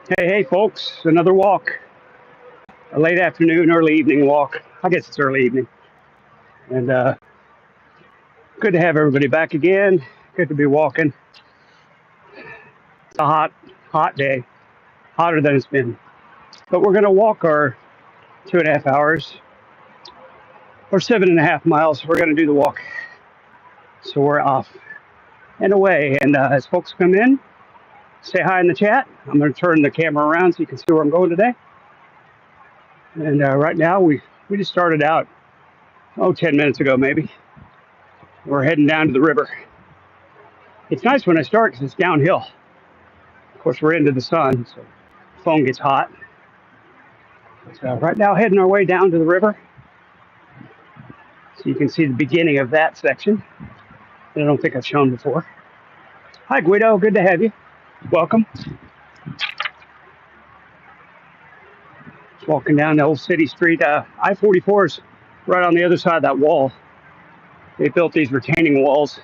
Hey, folks, another walk. A late afternoon, early evening walk. I guess it's early evening. And good to have everybody back again. Good to be walking. It's a hot day, hotter than it's been. But we're going to walk our 2.5 hours or 7.5 miles. We're going to do the walk. So we're off and away. And as folks come in, say hi in the chat. I'm going to turn the camera around so you can see where I'm going today. And right now, we just started out, 10 minutes ago maybe. We're heading down to the river. It's nice when I start because it's downhill. Of course, we're into the sun, so the phone gets hot. But, right now, heading our way down to the river. So you can see the beginning of that section that I don't think I've shown before. Hi, Guido. Good to have you. Welcome. Just walking down the old city street. I-44 is right on the other side of that wall. They built these retaining walls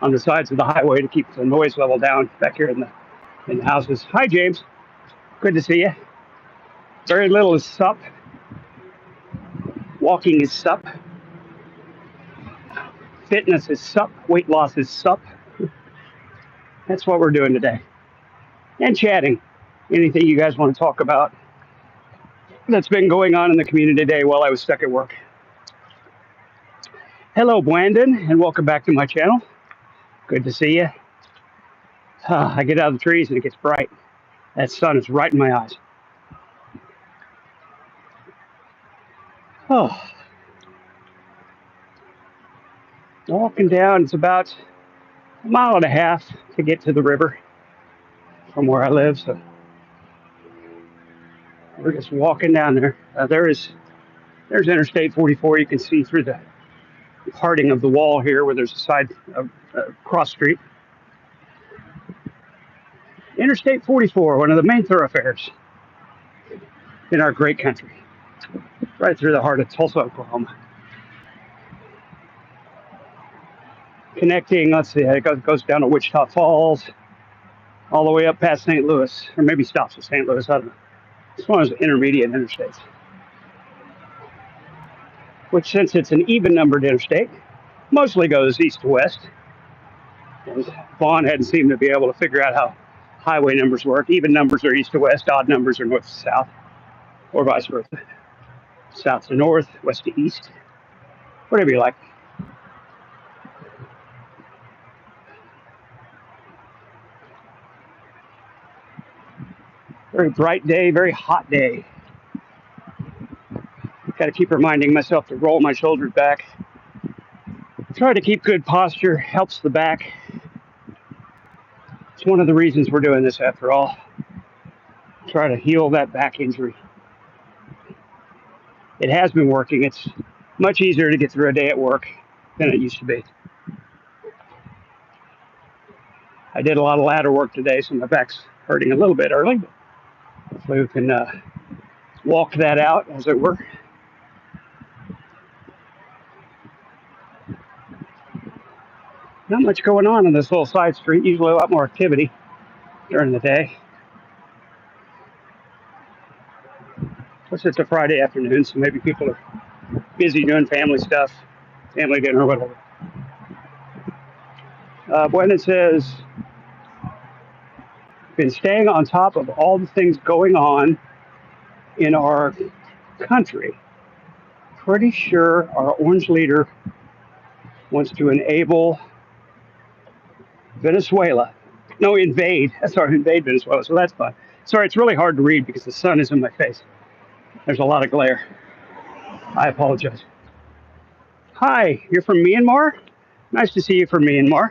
on the sides of the highway to keep the noise level down back here in the houses. Hi, James. Good to see you. Very little is sup. Walking is sup. Fitness is sup. Weight loss is sup. That's what we're doing today. And chatting. Anything you guys want to talk about that's been going on in the community today while I was stuck at work. Hello, Brandon, and welcome back to my channel. Good to see you. I get out of the trees and it gets bright. That sun is right in my eyes. Oh. Walking down, it's about 1.5 miles to get to the river from where I live. So we're just walking down there. There's Interstate 44. You can see through the parting of the wall here where there's a side cross street. Interstate 44, one of the main thoroughfares in our great country, right through the heart of Tulsa, Oklahoma. Connecting, let's see, it goes down to Wichita Falls, all the way up past St. Louis, or maybe stops at St. Louis, I don't know. It's one of those intermediate interstates, which, since it's an even-numbered interstate, mostly goes east to west. And Vaughn hadn't seemed to be able to figure out how highway numbers work. Even numbers are east to west, odd numbers are north to south, or vice versa. South to north, west to east, whatever you like. Very bright day, very hot day. Got to keep reminding myself to roll my shoulders back. Try to keep good posture, helps the back. It's one of the reasons we're doing this after all. Try to heal that back injury. It has been working. It's much easier to get through a day at work than it used to be. I did a lot of ladder work today, so my back's hurting a little bit early, but hopefully we can walk that out, as it were. Not much going on this little side street. Usually a lot more activity during the day. Plus, it's a Friday afternoon, so maybe people are busy doing family stuff, family dinner, whatever. Brendan says, been staying on top of all the things going on in our country. Pretty sure our orange leader wants to enable Venezuela. No, invade. Sorry, invade Venezuela. So that's fine. Sorry, it's really hard to read because the sun is in my face. There's a lot of glare. I apologize. Hi, you're from Myanmar? Nice to see you from Myanmar.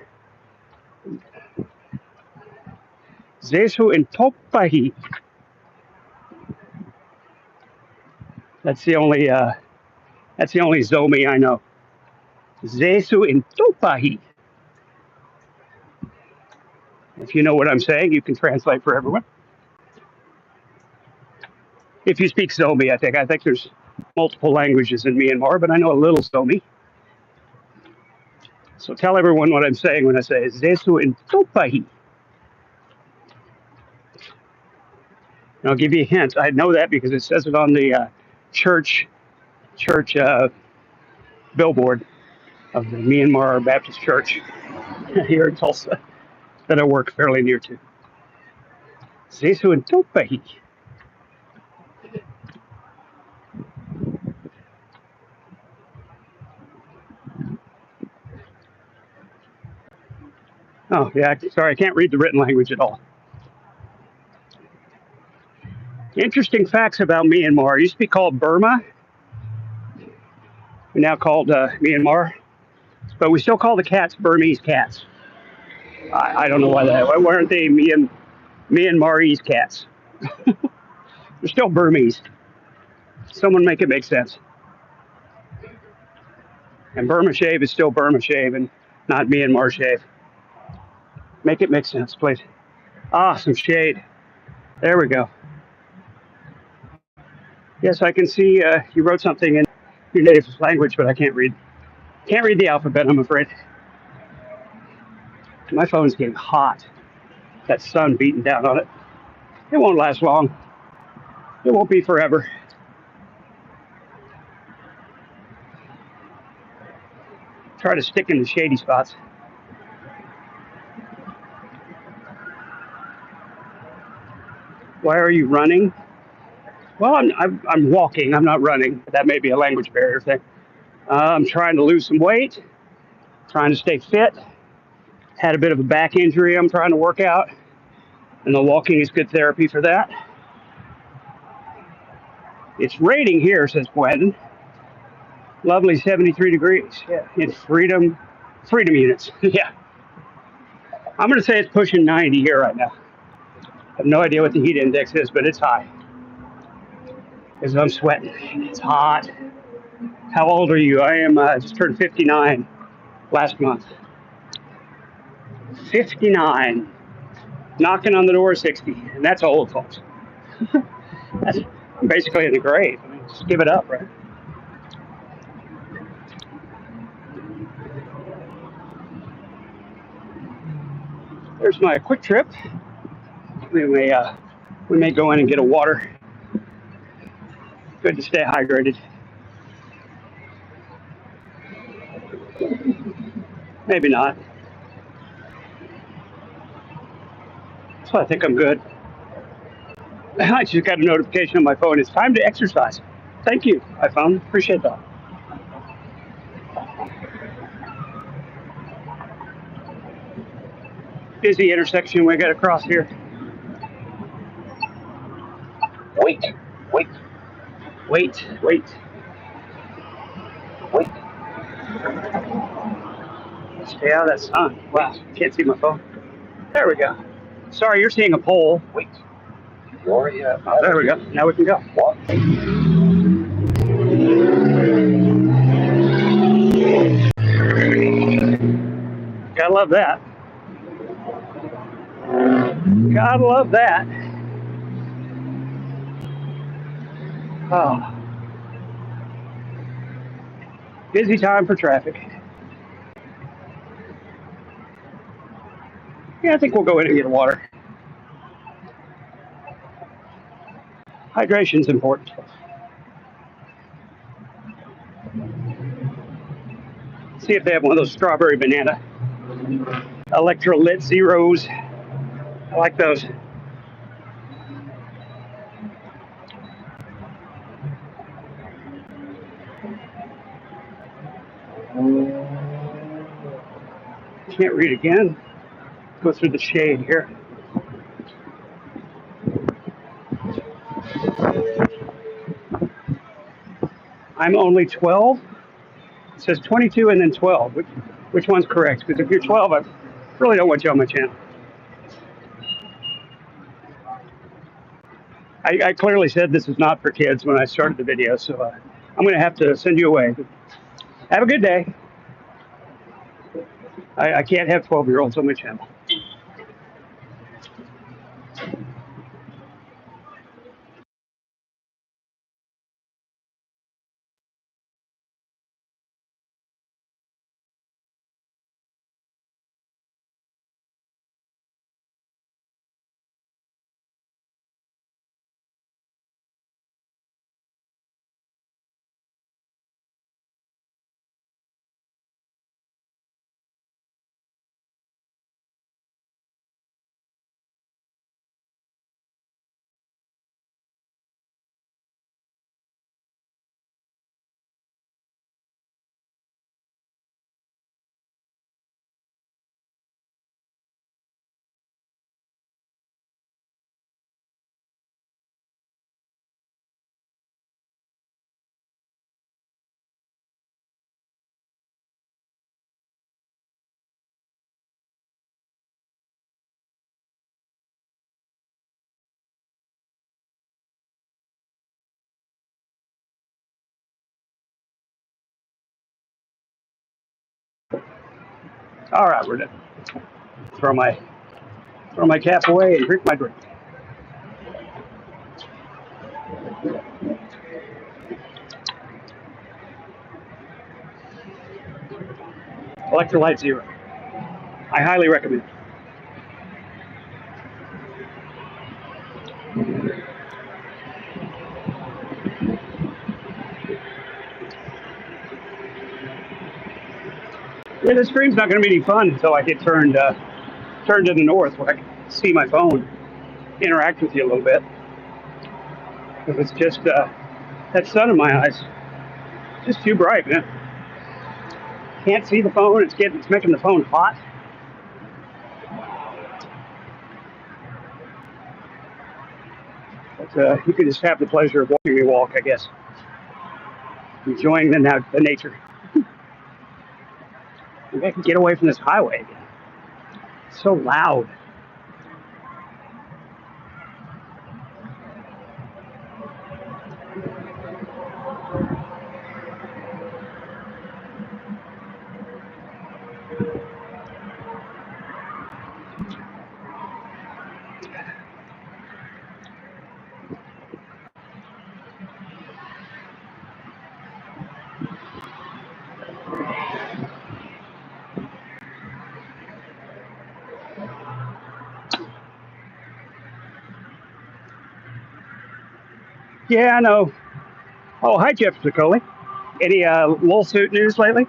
Zesu in Topahi. That's the only Zomi I know. Zesu in Topahi. If you know what I'm saying, you can translate for everyone. If you speak Zomi, I think there's multiple languages in Myanmar, but I know a little Zomi. So tell everyone what I'm saying when I say Zesu in Topahi. And I'll give you a hint. I know that because it says it on the church billboard of the Myanmar Baptist Church here in Tulsa that I work fairly near to. Zesu and Topehi. Oh, yeah, sorry, I can't read the written language at all. Interesting facts about Myanmar. It used to be called Burma, now called Myanmar, but we still call the cats Burmese cats. I don't know why that. Why weren't they Myanmarese cats? They're still Burmese. Someone make it make sense. And Burma shave is still Burma shave and not Myanmar shave. Make it make sense, please. Ah, some shade. There we go. Yes, I can see you wrote something in your native language, but I can't read. Can't read the alphabet, I'm afraid. My phone's getting hot. That sun beating down on it. It won't last long. It won't be forever. Try to stick in the shady spots. Why are you running? Well, I'm walking. I'm not running. That may be a language barrier thing. I'm trying to lose some weight, trying to stay fit. Had a bit of a back injury I'm trying to work out, and the walking is good therapy for that. It's raining here, says Gwen. Lovely 73 degrees. Yeah, in freedom units. Yeah. I'm going to say it's pushing 90 here right now. I have no idea what the heat index is, but it's high. Because I'm sweating. It's hot. How old are you? I am just turned 59 last month. 59. Knocking on the door of 60. And that's old, folks. I'm basically in the grave. I mean, just give it up, right? There's my quick trip. We may go in and get a water. Good to stay hydrated. Maybe not. So I think I'm good. I just got a notification on my phone. It's time to exercise. Thank you, iPhone. Appreciate that. Busy intersection we got to cross here. Wait, wait, wait, wait, wait. Stay out of that sun. Wow, can't see my phone. There we go. Sorry, you're seeing a pole. Wait. There we go. Now we can go. What? Gotta love that. Gotta love that. Oh, busy time for traffic. Yeah, I think we'll go in and get water. Hydration's important. See if they have one of those strawberry banana electrolyte zeros. I like those. Can't read again. Go through the shade here. I'm only 12. It says 22 and then 12. Which one's correct? Because if you're 12, I really don't want you on my channel. I clearly said this is not for kids when I started the video, so I'm going to have to send you away. Have a good day. I can't have 12-year-olds on my channel. All right, we're done. Throw my throw my cap away and drink my drink. Electrolyte Zero. I highly recommend. Yeah, the stream's not going to be any fun until I get turned to the north, where I can see my phone, interact with you a little bit. Because it's just that sun in my eyes, just too bright, man. Can't see the phone. It's making the phone hot. But you can just have the pleasure of watching me walk, I guess, enjoying the nature. Maybe I can get away from this highway again. It's so loud. Yeah, I know. Oh, hi, Jeff Piccoli. Any Lil Suit news lately?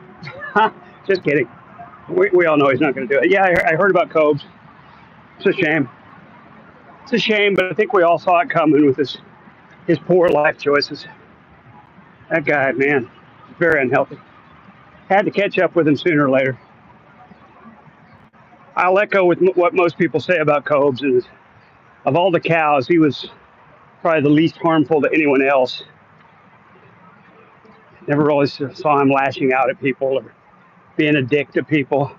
Just kidding. We all know he's not going to do it. Yeah, I heard about Cobes. It's a shame. It's a shame, but I think we all saw it coming with his poor life choices. That guy, man, very unhealthy. Had to catch up with him sooner or later. I'll echo with what most people say about Cobes. And of all the cows, he was probably the least harmful to anyone else. Never really saw him lashing out at people or being a dick to people.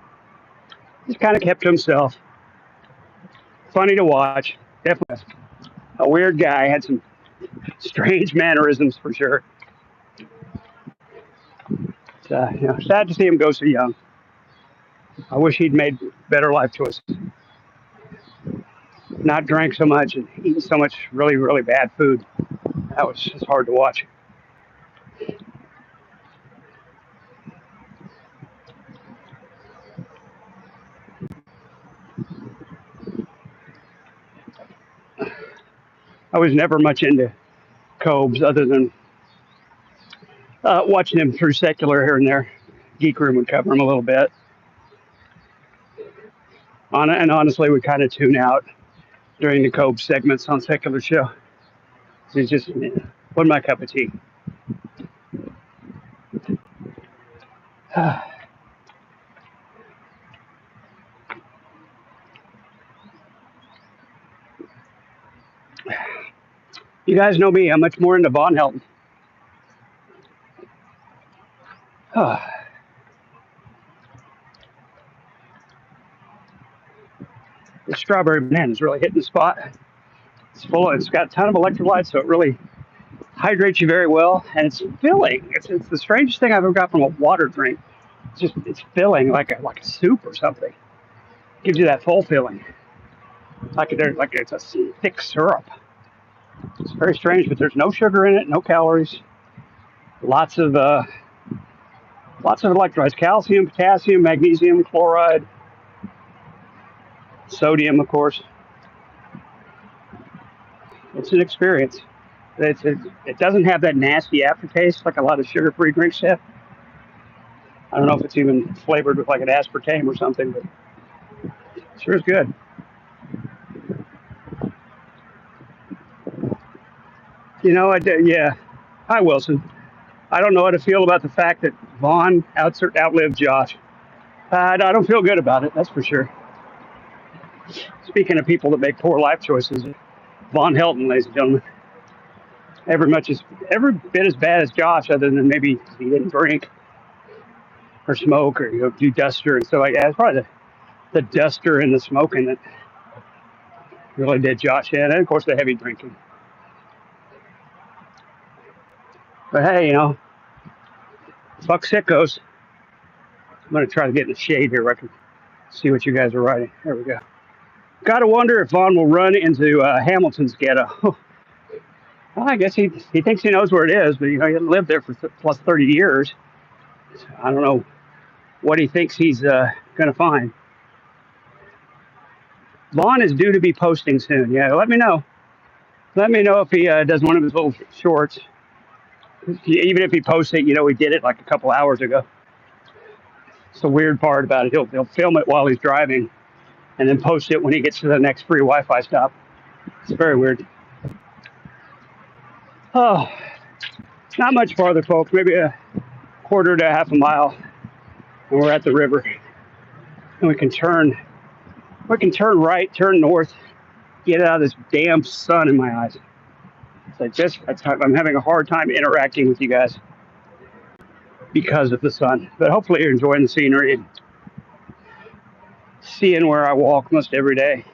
He's kind of kept to himself. Funny to watch. Definitely a weird guy. Had some strange mannerisms for sure. It's, sad to see him go so young. I wish he'd made better life choices. Not drank so much and eaten so much really, really bad food. That was just hard to watch. I was never much into Cobes other than watching him through secular here and there. Geek Room would cover him a little bit. And honestly, we kind of tune out during the Cobes segments on secular show. It's just wasn't my cup of tea. You guys know me. I'm much more into Von Helton. The strawberry banana is really hitting the spot. It's got a ton of electrolytes, so it really hydrates you very well, and it's filling. It's the strangest thing I've ever got from a water drink. It's filling like a soup or something. Gives you that full feeling, like it's a thick syrup. It's very strange, but there's no sugar in it, no calories, lots of electrolytes: calcium, potassium, magnesium, chloride, sodium, of course. It's an experience. It doesn't have that nasty aftertaste like a lot of sugar-free drinks have. I don't know if it's even flavored with like an aspartame or something, but it sure is good. Yeah. Hi, Wilson. I don't know how to feel about the fact that Vaughn outlived Josh. I don't feel good about it, that's for sure. Speaking of people that make poor life choices, Von Helton, ladies and gentlemen, every bit as bad as Josh, other than maybe he didn't drink or smoke or do duster and stuff like that. It's probably the duster and the smoking that really did Josh in, and of course the heavy drinking. But hey, fuck sickos. I'm gonna try to get in the shade here, reckon. See what you guys are riding. There we go. Gotta wonder if Vaughn will run into Hamilton's ghetto. Well, I guess he thinks he knows where it is, but he hasn't lived there for plus 30 years. So I don't know what he thinks he's gonna find. Vaughn is due to be posting soon. Yeah, let me know. Let me know if he does one of his little shorts. Even if he posts it, he did it like a couple hours ago. It's the weird part about it. He'll film it while he's driving, and then post it when he gets to the next free Wi-Fi stop. It's very weird. Oh, not much farther, folks. Maybe a quarter to half a mile, and we're at the river. And we can turn right, turn north, get out of this damn sun in my eyes. I'm having a hard time interacting with you guys because of the sun. But hopefully you're enjoying the scenery and seeing where I walk most every day.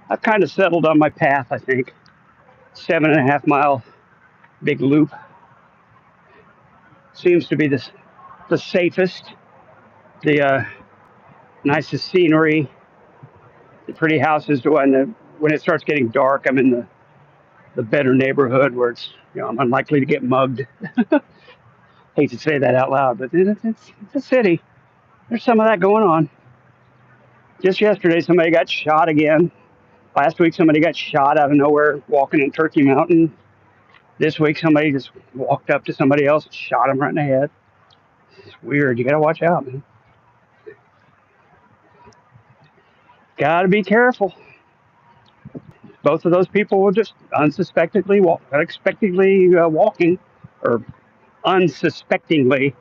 I've kind of settled on my path, I think. 7.5 mile big loop. Seems to be the safest, the nicest scenery, the pretty houses. When it starts getting dark, I'm in the better neighborhood where I'm unlikely to get mugged. Hate to say that out loud, but it's a city. There's some of that going on. Just yesterday, somebody got shot again. Last week, somebody got shot out of nowhere walking in Turkey Mountain. This week, somebody just walked up to somebody else and shot him right in the head. It's weird. You got to watch out, man. Got to be careful. Both of those people were just unexpectedly walking, or unsuspectingly,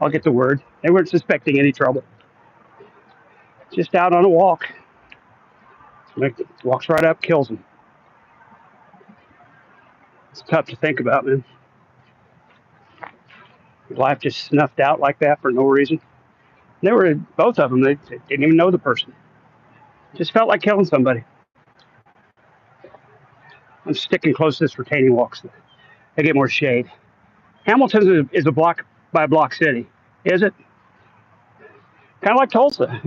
I'll get the word. They weren't suspecting any trouble. Just out on a walk. Somebody walks right up, kills them. It's tough to think about, man. Life just snuffed out like that for no reason. They were, both of them, they didn't even know the person. Just felt like killing somebody. I'm sticking close to this retaining wall so I get more shade. Hamilton is a block by block city, is it? Kind of like Tulsa.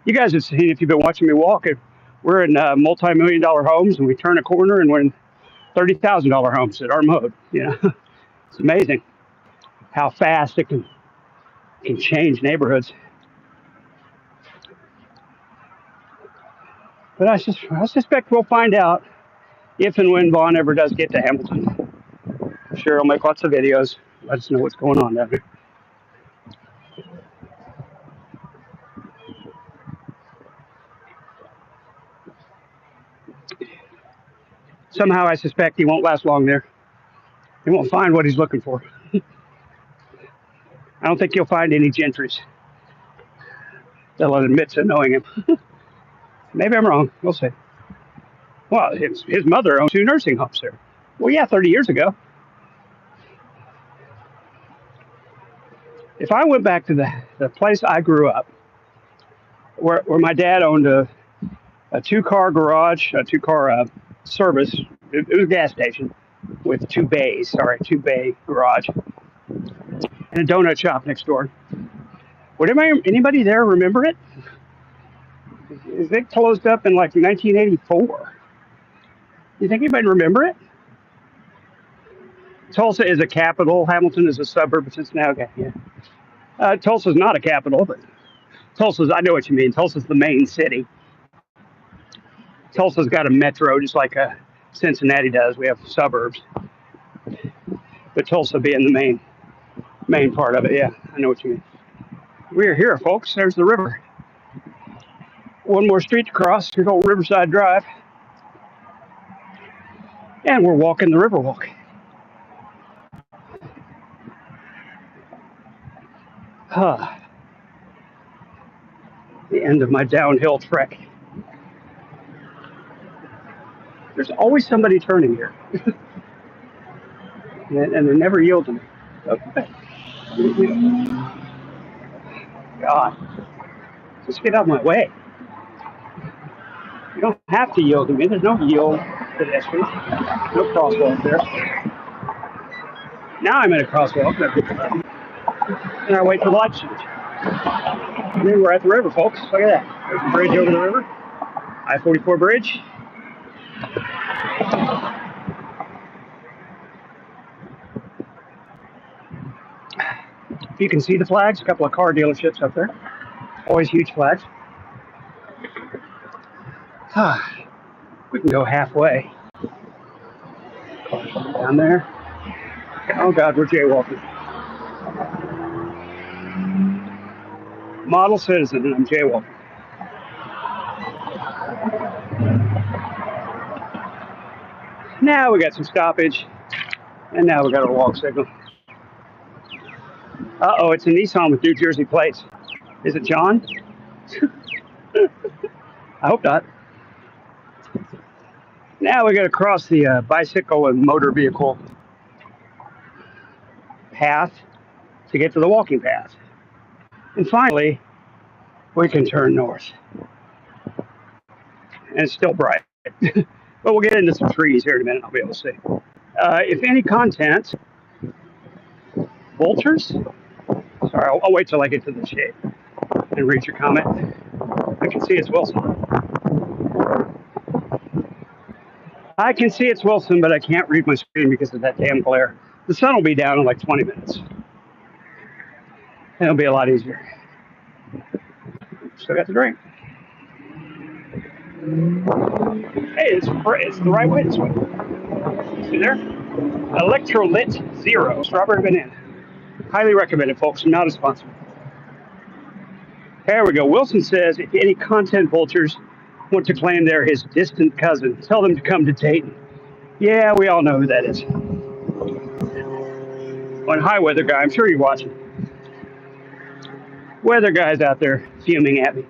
You guys have seen, if you've been watching me walk, we're in multi-million-dollar homes, and we turn a corner and we're in $30,000 homes at our mode. It's amazing how fast it can change neighborhoods. But I suspect we'll find out if and when Vaughn ever does get to Hamilton. I'm sure he'll make lots of videos. Let us know what's going on down there. Somehow I suspect he won't last long there. He won't find what he's looking for. I don't think he'll find any gentries that'll admit to knowing him. Maybe I'm wrong. We'll see. Well, his mother owned 2 nursing homes there. Well, yeah, 30 years ago. If I went back to the place I grew up, where my dad owned a 2-car garage, a 2-car service, it was a gas station with 2 bay garage, and a donut shop next door. Would anybody there remember it? It closed up in like 1984. You think anybody remember it? Tulsa is a capital. Hamilton is a suburb of Cincinnati. Yeah. Tulsa's not a capital, but I know what you mean. Tulsa's the main city. Tulsa's got a metro just like Cincinnati does. We have suburbs. But Tulsa being the main part of it, yeah, I know what you mean. We're here, folks. There's the river. One more street to cross. Here's old Riverside Drive. And we're walking the Riverwalk. The end of my downhill trek. There's always somebody turning here. and they never yield to me. Okay. God. Just get out of my way. You don't have to yield to me. There's no yield pedestrians. No crosswalk there. Now I'm at a crosswalk. And I wait for the light change. And then we're at the river, folks. Look at that. There's a bridge over the river, I-44 bridge. You can see the flags, a couple of car dealerships up there. Always huge flags. We can go halfway. Down there. Oh God, we're jaywalking. Model citizen, and I'm jaywalking. Now we got some stoppage, and now we got our walk signal. Uh-oh, it's a Nissan with New Jersey plates. Is it John? I hope not. Now we got to cross the bicycle and motor vehicle path to get to the walking path. And finally, we can turn north. And it's still bright. But we'll get into some trees here in a minute. I'll be able to see. If any content, vultures? Sorry, I'll wait till I get to the shade and read your comment. I can see it's Wilson. I can see it's Wilson, but I can't read my screen because of that damn glare. The sun will be down in like 20 minutes. It'll be a lot easier. Still got the drink. Hey, it's the right way to swim. See there? Electrolyte Zero, strawberry banana. Highly recommended, folks. Not a sponsor. There we go. Wilson says, if any content vultures want to claim they're his distant cousin, tell them to come to Dayton. Yeah, we all know who that is. On Hi Weather Guy, I'm sure you're watching. Weather Guy's out there fuming at me.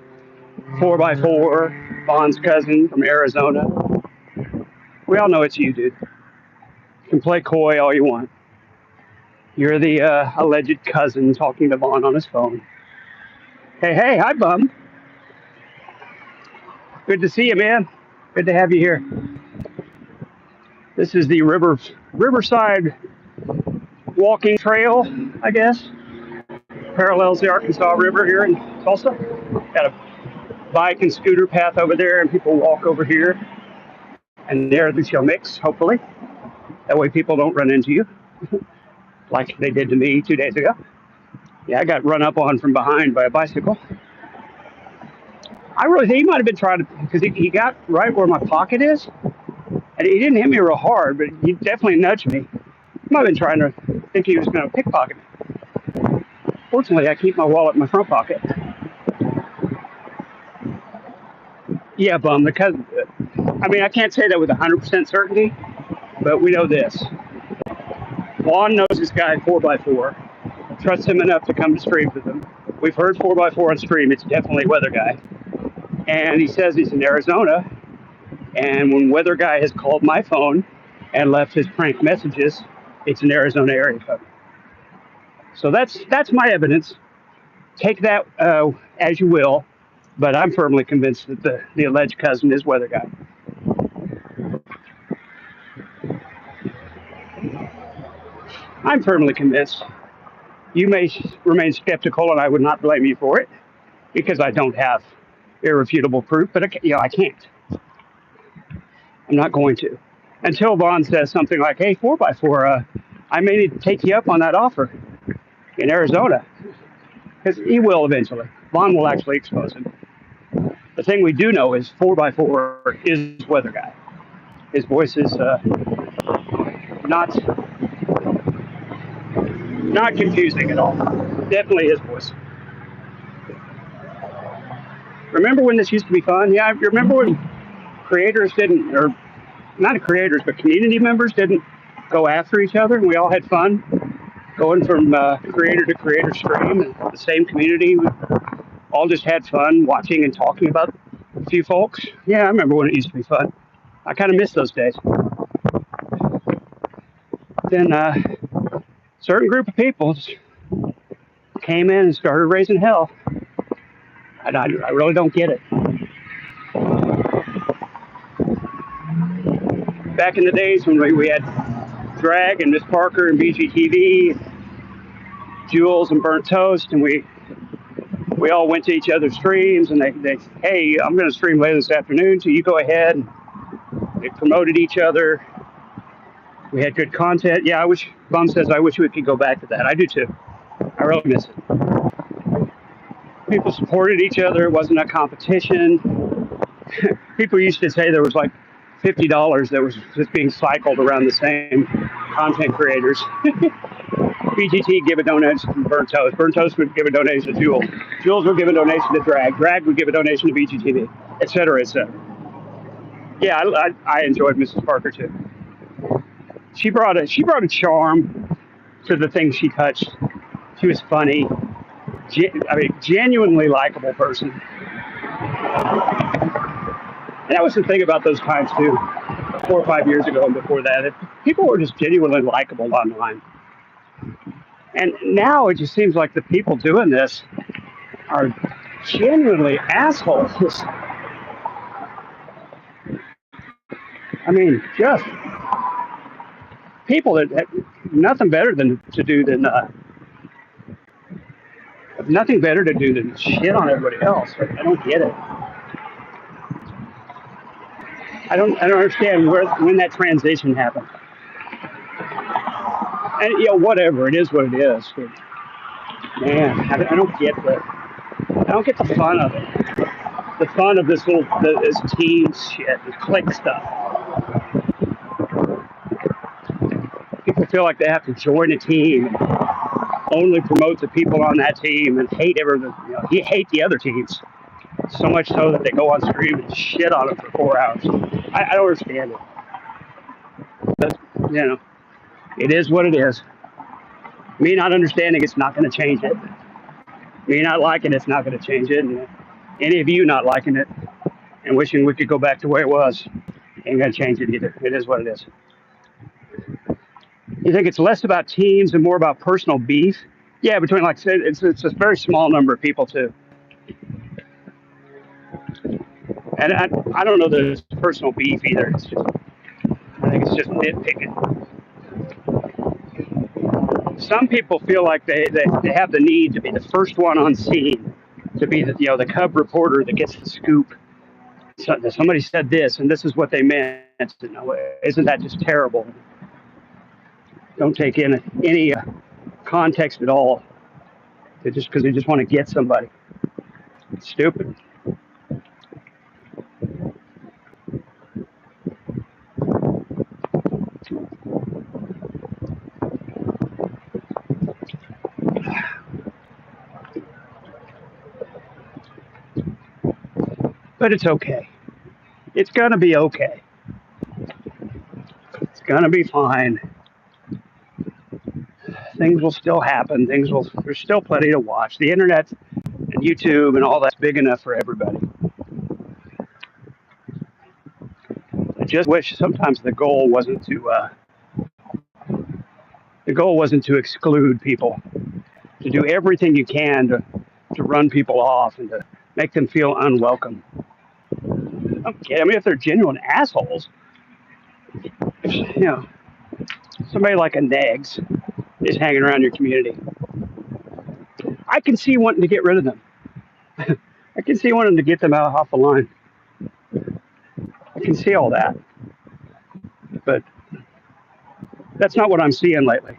4x4, Bond's cousin from Arizona. We all know it's you, dude. You can play coy all you want. You're the alleged cousin talking to Bond on his phone. Hey, hi, bum. Good to see you, man. Good to have you here. This is the Riverside walking trail, I guess. Parallels the Arkansas River here in Tulsa. Got a bike and scooter path over there, and people walk over here. And there you'll mix, hopefully. That way people don't run into you, like they did to me 2 days ago. Yeah, I got run up on from behind by a bicycle. I really think he might have been trying to, because he got right where my pocket is. And he didn't hit me real hard, but he definitely nudged me. He might have been trying to think he was going to pickpocket me. Fortunately, I keep my wallet in my front pocket. Yeah, bum. I mean, I can't say that with 100% certainty, but we know this. Vaughn knows this guy 4x4. Trusts him enough to come to stream with him. We've heard 4x4 on stream. It's definitely Weather Guy. And he says he's in Arizona. And when Weather Guy has called my phone and left his prank messages, it's an Arizona area code. So that's my evidence. Take that as you will, but I'm firmly convinced that the alleged cousin is Weather Guy. I'm firmly convinced. You may remain skeptical, and I would not blame you for it, because I don't have irrefutable proof, but I can't. I'm not going to. Until Vaughn says something like, hey, 4x4, I may need to take you up on that offer in Arizona. Because he will eventually. Vaughn will actually expose him. The thing we do know is 4x4 is Weather Guy. His voice is not confusing at all. Definitely his voice. Remember when this used to be fun? Yeah, I remember when creators didn't, or not creators, but community members didn't go after each other, and we all had fun going from creator to creator stream, and the same community. We all just had fun watching and talking about a few folks. Yeah, I remember when it used to be fun. I kind of miss those days. Then certain group of people just came in and started raising hell. I really don't get it. Back in the days when we had Drag and Miss Parker and BGTV, Jules and Burnt Toast, and we we all went to each other's streams, and hey, I'm going to stream later this afternoon, so you go ahead. They promoted each other. We had good content. Yeah, Bum says, I wish we could go back to that. I do too. I really miss it. People supported each other. It wasn't a competition. People used to say there was like $50 that was just being cycled around the same content creators. BGT give a donation to Burnt Toast. Burnt Toast would give a donation to Jules. Jules would give a donation to Drag. Drag would give a donation to BGTV, et cetera, et cetera. Yeah, I enjoyed Mrs. Parker too. She brought a charm to the things she touched. She was funny. Genuinely likable person. And that was the thing about those times too, 4 or 5 years ago and before that. People were just genuinely likable online. And now it just seems like the people doing this are genuinely assholes. I mean, just people that have nothing better than shit on everybody else. I don't get it. I don't understand when that transition happened. And whatever, it is what it is. But, man, I don't get the fun of it. The fun of this team shit, the click stuff. People feel like they have to join a team, only promote the people on that team, and hate the other teams. So much so that they go on stream and shit on them for 4 hours. I don't understand it. But, it is what it is. Me not understanding it's not going to change it. Me not liking it's not going to change it. And any of you not liking it and wishing we could go back to where it was ain't going to change it either. It is what it is. You think it's less about teams and more about personal beef? Yeah, between, like I said, it's a very small number of people too. And I don't know that it's personal beef either. I think it's just nitpicking. Some people feel like they have the need to be the first one on scene, to be the Cub reporter that gets the scoop. So, somebody said this, and this is what they meant. Isn't that just terrible? Don't take in any context at all. Just because they just want to get somebody. It's stupid. But it's okay. It's going to be okay. It's going to be fine. Things will still happen. There's still plenty to watch. The internet and YouTube and all that's big enough for everybody. I just wish sometimes the goal wasn't to exclude people, to do everything you can to run people off and to make them feel unwelcome. Okay, I mean, if they're genuine assholes, somebody like a Negs is hanging around your community, I can see wanting to get rid of them. I can see wanting to get them out off the line. I can see all that. But that's not what I'm seeing lately.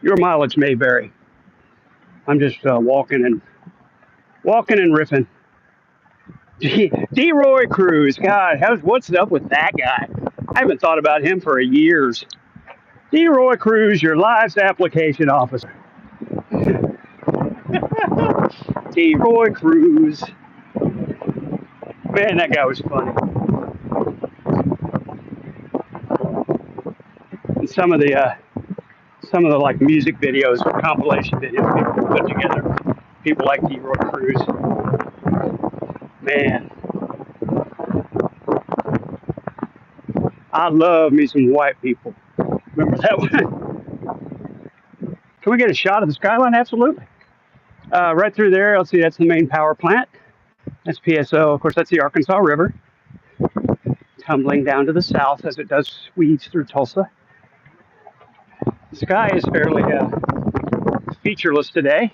Your mileage may vary. I'm just walking and riffing. D-Roy Cruz, God, what's up with that guy? I haven't thought about him for years. D-Roy Cruz, your lives application officer. D-Roy Cruz. Man, that guy was funny. And some of the like music videos or compilation videos people put together. People like D-Roy Cruz. Man. I love me some white people. Remember that one? Can we get a shot of the skyline? Absolutely. Right through there, let's see, that's the main power plant. That's PSO. Of course, that's the Arkansas River, tumbling down to the south as it does weeds through Tulsa. The sky is fairly featureless today.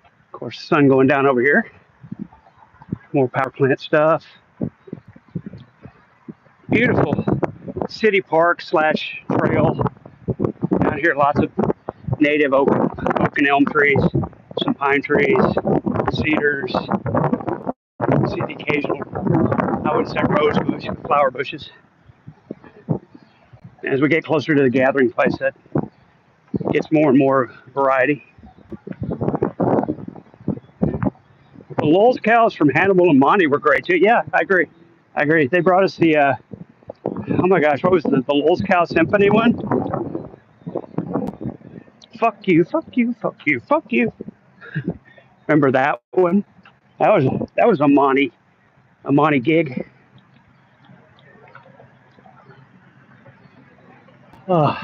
Of course, the sun going down over here. More power plant stuff. Beautiful city park slash trail down here. Lots of native oak and elm trees, some pine trees, cedars. See the occasional, I would say, rose bush, flower bushes. As we get closer to the gathering place, that gets more and more variety. The Lowell's cows from Hannibal and Monty were great too. Yeah, I agree. I agree. They brought us the, oh my gosh, what was the Lowell's Cow Symphony one? Fuck you, fuck you, fuck you, fuck you. Remember that one? That was a Monty gig. Oh,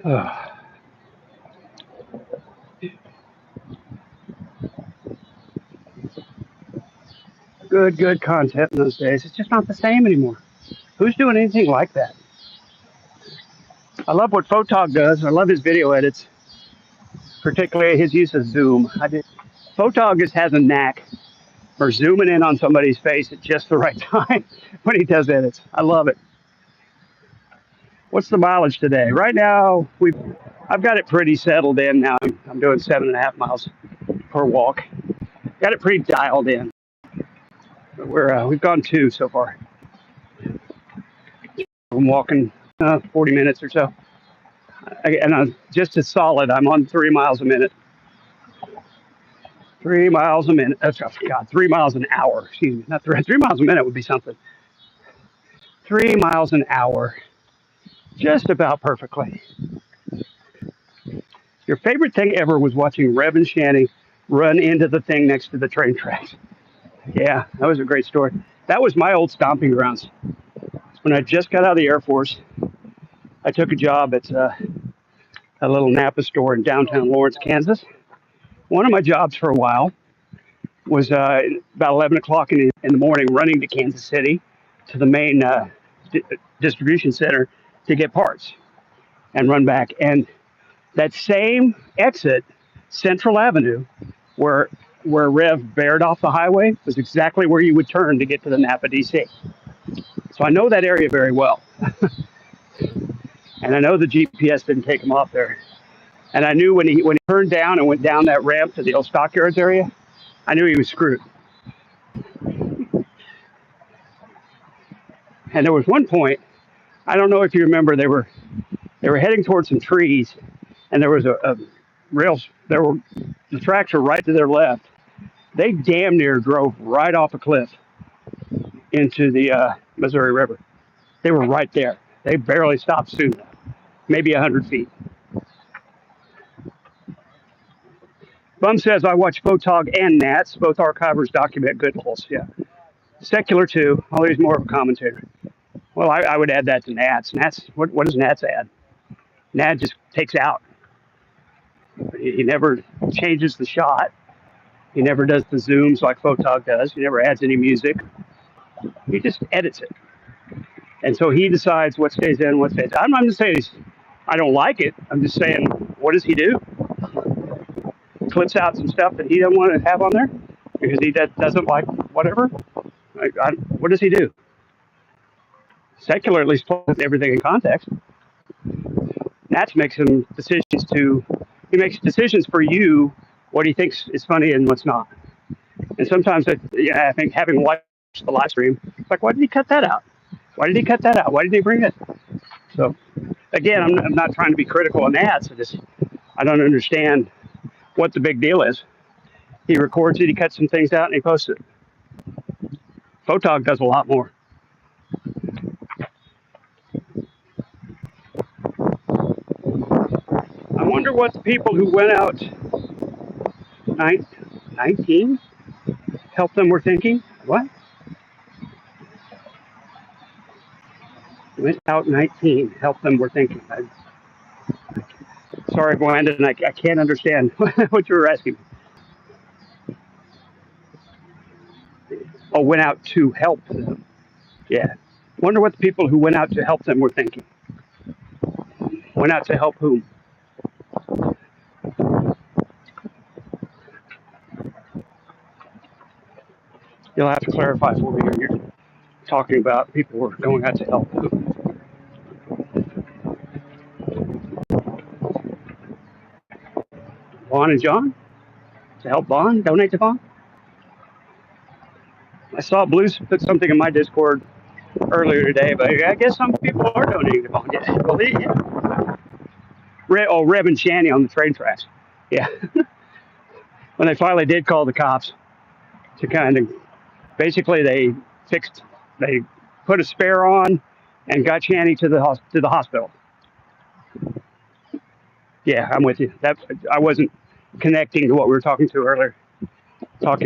oh. Good content in those days. It's just not the same anymore. Who's doing anything like that? I love what Photog does. I love his video edits, particularly his use of zoom. Photog just has a knack for zooming in on somebody's face at just the right time when he does edits. I love it. What's the mileage today? Right now, I've got it pretty settled in now. I'm doing 7.5 miles per walk. Got it pretty dialed in. We've gone 2 so far. I'm walking 40 minutes or so. And I'm just as solid. I'm on 3 miles a minute. 3 miles a minute. Oh, God, 3 miles an hour. Excuse me. Not 3 miles a minute would be something. 3 miles an hour. Just about perfectly. Your favorite thing ever was watching Rev and Shanny run into the thing next to the train tracks. Yeah, that was a great story. That was my old stomping grounds. When I just got out of the Air Force, I took a job at a little Napa store in downtown Lawrence, Kansas. One of my jobs for a while was about 11 o'clock in the morning running to Kansas City to the main distribution center to get parts and run back. And that same exit, Central Avenue, where Rev bared off the highway, was exactly where you would turn to get to the Napa DC. So I know that area very well. And I know the GPS didn't take him off there. And I knew when he turned down and went down that ramp to the old stockyards area, I knew he was screwed. And there was one point, I don't know if you remember, they were heading towards some trees, and there was a rails. The tracks were right to their left. They damn near drove right off a cliff into the Missouri River. They were right there. They barely stopped soon enough, maybe 100 feet. Bum says, I watch Photog and Nats. Both archivers document good holes. Yeah. Secular too, although he's more of a commentator. Well, I would add that to Nats. What does Nats add? Nat just takes out. He never changes the shot. He never does the zooms like Photog does. He never adds any music. He just edits it. And so he decides what stays in, what stays out. I'm not just saying I don't like it. I'm just saying, what does he do? Clips out some stuff that he doesn't want to have on there because he doesn't like whatever. What does he do? Secular at least puts everything in context. Nats makes he makes decisions for you, what he thinks is funny and what's not. And sometimes I think having watched the live stream, it's like, why did he cut that out? Why did he cut that out? Why did he bring it? So again, I'm not trying to be critical of Nats. I don't understand what the big deal is. He records it, he cuts some things out, and he posts it. Photog does a lot more. I wonder what the people who went out 19 helped them were thinking. What? Went out 19, helped them were thinking. Sorry, Brandon, I can't understand what you were asking. Oh, went out to help them. Yeah. Wonder what the people who went out to help them were thinking. Went out to help whom? You'll have to clarify for me. You're talking about people who are going out to help whom? Vaughn and John? To help Vaughn? Donate to Vaughn? I saw Blues put something in my Discord earlier today, but I guess some people are donating to Vaughn. Yeah. Well, yeah. Reb and Shanny on the train tracks. Yeah. When they finally did call the cops to kind of, basically they put a spare on and got Shanny to the hospital. Yeah, I'm with you. That I wasn't connecting to what we were talking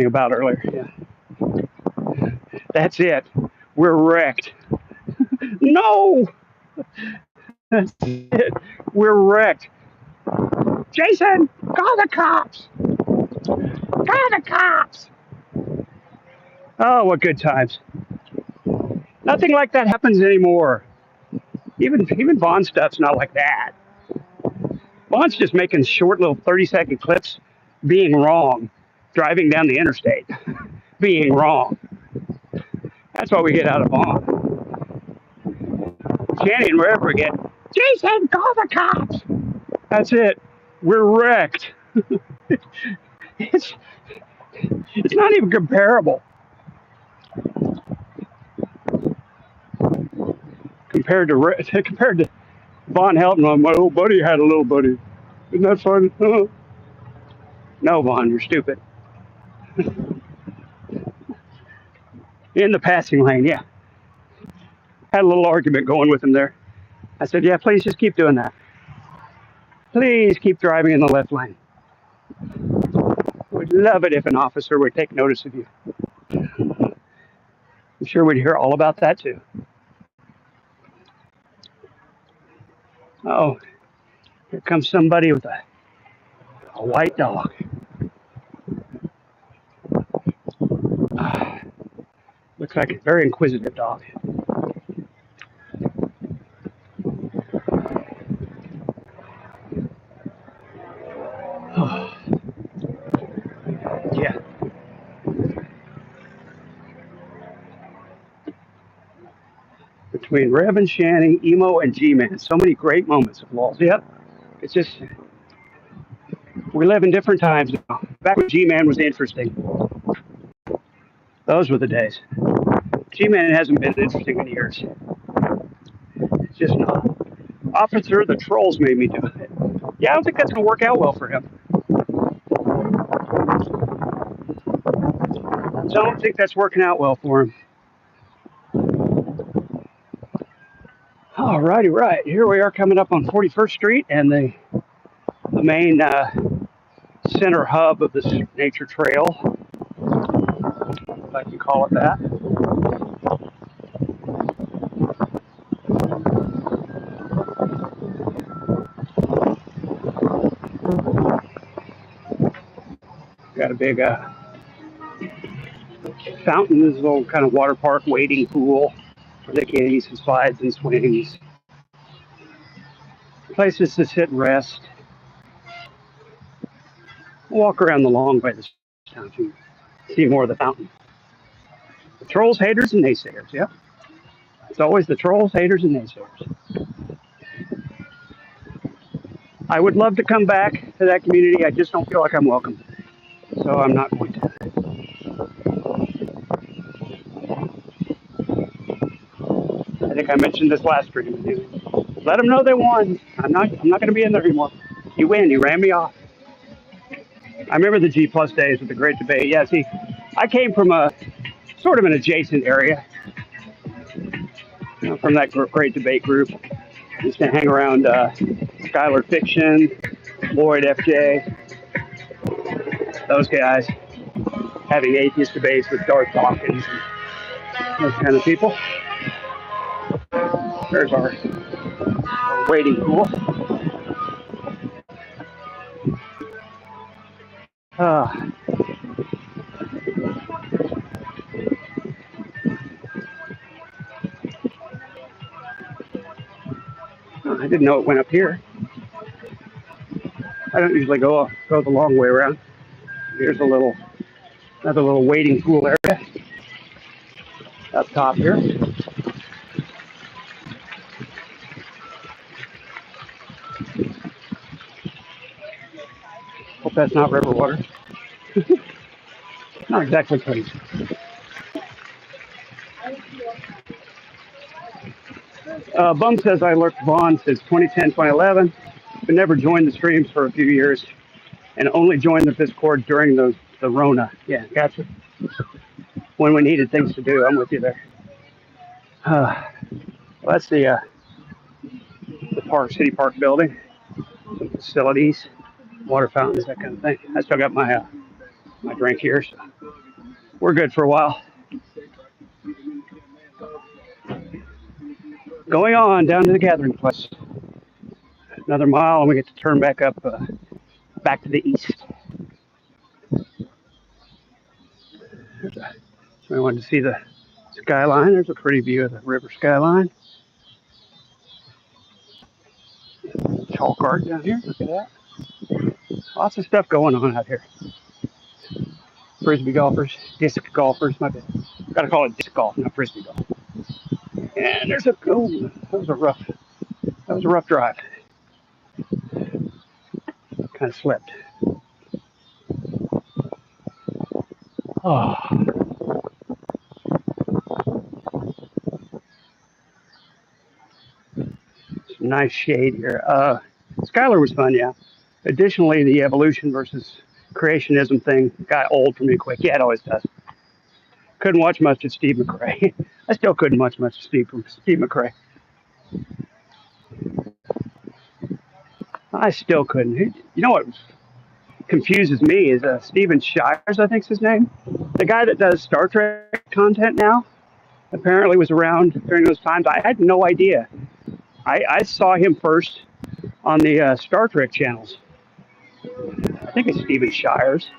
about earlier. Yeah, that's it. We're wrecked. No, that's it. We're wrecked. Jason, call the cops. Call the cops. Oh, what good times. Nothing like that happens anymore. Even Vaughn stuff's not like that. Vaughn's just making short little 30-second clips being wrong, driving down the interstate, being wrong. That's what we get out of Vaughn. Shannon, wherever we get, Jason, call the cops. That's it. We're wrecked. it's it's not even comparable compared to Vaughn Helton. My old buddy had a little buddy. Isn't that fun? No, Vaughn, you're stupid. In the passing lane, yeah. Had a little argument going with him there. I said, yeah, please just keep doing that. Please keep driving in the left lane. Would love it if an officer would take notice of you. I'm sure we'd hear all about that too. Oh, here comes somebody with a white dog. Looks like a very inquisitive dog. Oh, yeah. Between Rev and Shanny, Emo and G-Man, so many great moments of Walls. Yep. It's just, we live in different times now. Back when G-Man was interesting, those were the days. G-Man hasn't been interesting in years. It's just not. Officer, the trolls made me do it. Yeah, I don't think that's going to work out well for him. I don't think that's working out well for him. All righty, right. Here we are coming up on 41st Street and the main center hub of this nature trail, if I can call it that. Got a big fountain, this little kind of water park wading pool where they can use some slides and swings. Places to sit and rest. Walk around the long way this town to see more of the fountain. The trolls, haters, and naysayers, yeah. It's always the trolls, haters, and naysayers. I would love to come back to that community. I just don't feel like I'm welcome. So I'm not going to. I think I mentioned this last stream. Let them know they won. I'm not going to be in there anymore. You win. You ran me off. I remember the G plus days with the great debate. Yeah, see, I came from a sort of an adjacent area, from that great debate group. Used to hang around Skylar Fiction, Lloyd FJ, those guys, having atheist debates with Darth Dawkins and those kind of people. There's our waiting pool. Uh, I didn't know it went up here. I don't usually go the long way around. Here's another little wading pool area up top here. Hope that's not river water. Not exactly clean. Bum says I lurked Vaughn since 2010, 2011, but never joined the streams for a few years and only joined the Discord during the Rona. Yeah, gotcha. When we needed things to do, I'm with you there. Well, that's the city park building, some facilities, water fountains, that kind of thing. I still got my drink here, so we're good for a while. Going on down to the gathering place. Another mile, and we get to turn back up, back to the east. So I wanted to see the skyline. There's a pretty view of the river skyline. Chalk art down here. Look at that. Lots of stuff going on out here. Frisbee golfers, disc golfers. My bad. Got to call it disc golf, not frisbee golf. And there's a that was a rough drive. Kind of slipped. Oh, some nice shade here. Skylar was fun, yeah. Additionally, the evolution versus creationism thing got old for me quick. Yeah, it always does. Couldn't watch much of Steve McRae. I still couldn't watch much of Steve McRae. I still couldn't. You know what confuses me is Steven Shires, I think's his name. The guy that does Star Trek content now apparently was around during those times. I had no idea. I saw him first on the Star Trek channels. I think it's Steven Shires.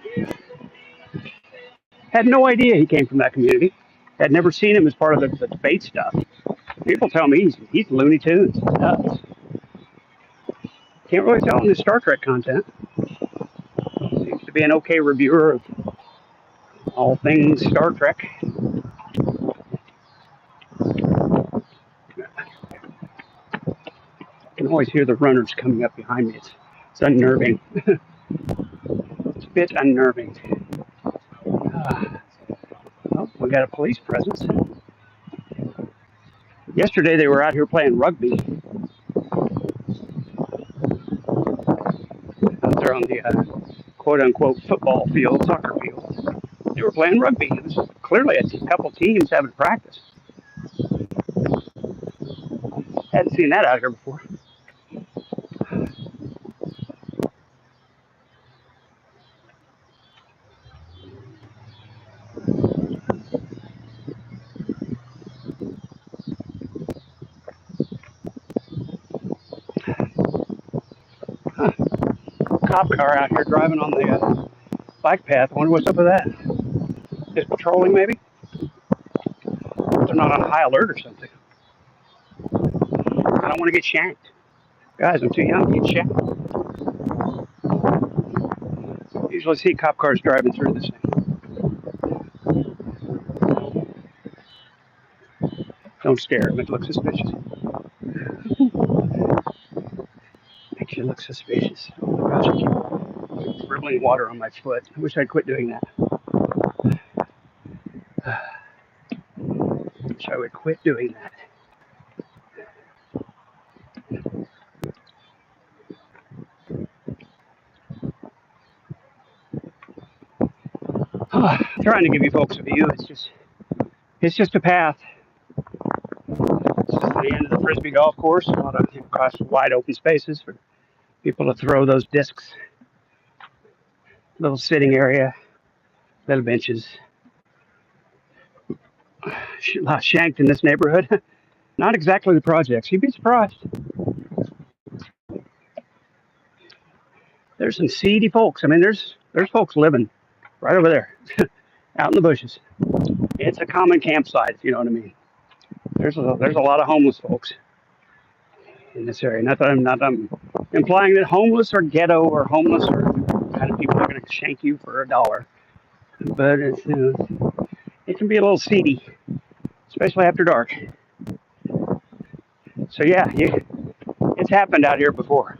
Had no idea he came from that community. Had never seen him as part of the debate stuff. People tell me he's Looney Tunes. He's nuts. Can't really tell him the Star Trek content. Seems to be an okay reviewer of all things Star Trek. I can always hear the runners coming up behind me. It's unnerving. It's a bit unnerving. Oh, we got a police presence. Yesterday they were out here playing rugby. Out there on the quote-unquote football field, soccer field. They were playing rugby. It was clearly a couple teams having practice. Hadn't seen that out here before. Cop car out here driving on the bike path. I wonder what's up with that. Just patrolling, maybe? They're not on high alert or something. I don't want to get shanked. Guys, I'm too young to get shanked. Usually see cop cars driving through this thing. Don't stare. It makes you look suspicious. Makes you look suspicious. Oh my gosh, I keep dribbling water on my foot. I wish I'd quit doing that. Wish I would quit doing that. Trying to give you folks a view. It's just a path. It's just the end of the Frisbee golf course. A lot of across wide open spaces for people to throw those discs. Little sitting area, little benches. A lot shanked in this neighborhood. Not exactly the projects. You'd be surprised. There's some seedy folks. I mean, there's There's folks living right over there, out in the bushes. It's a common campsite, if you know what I mean. There's a lot of homeless folks in this area. Not that I'm implying that homeless or ghetto or homeless or kind of people are going to shank you for $1, but it can be a little seedy, especially after dark. So yeah, it's happened out here before.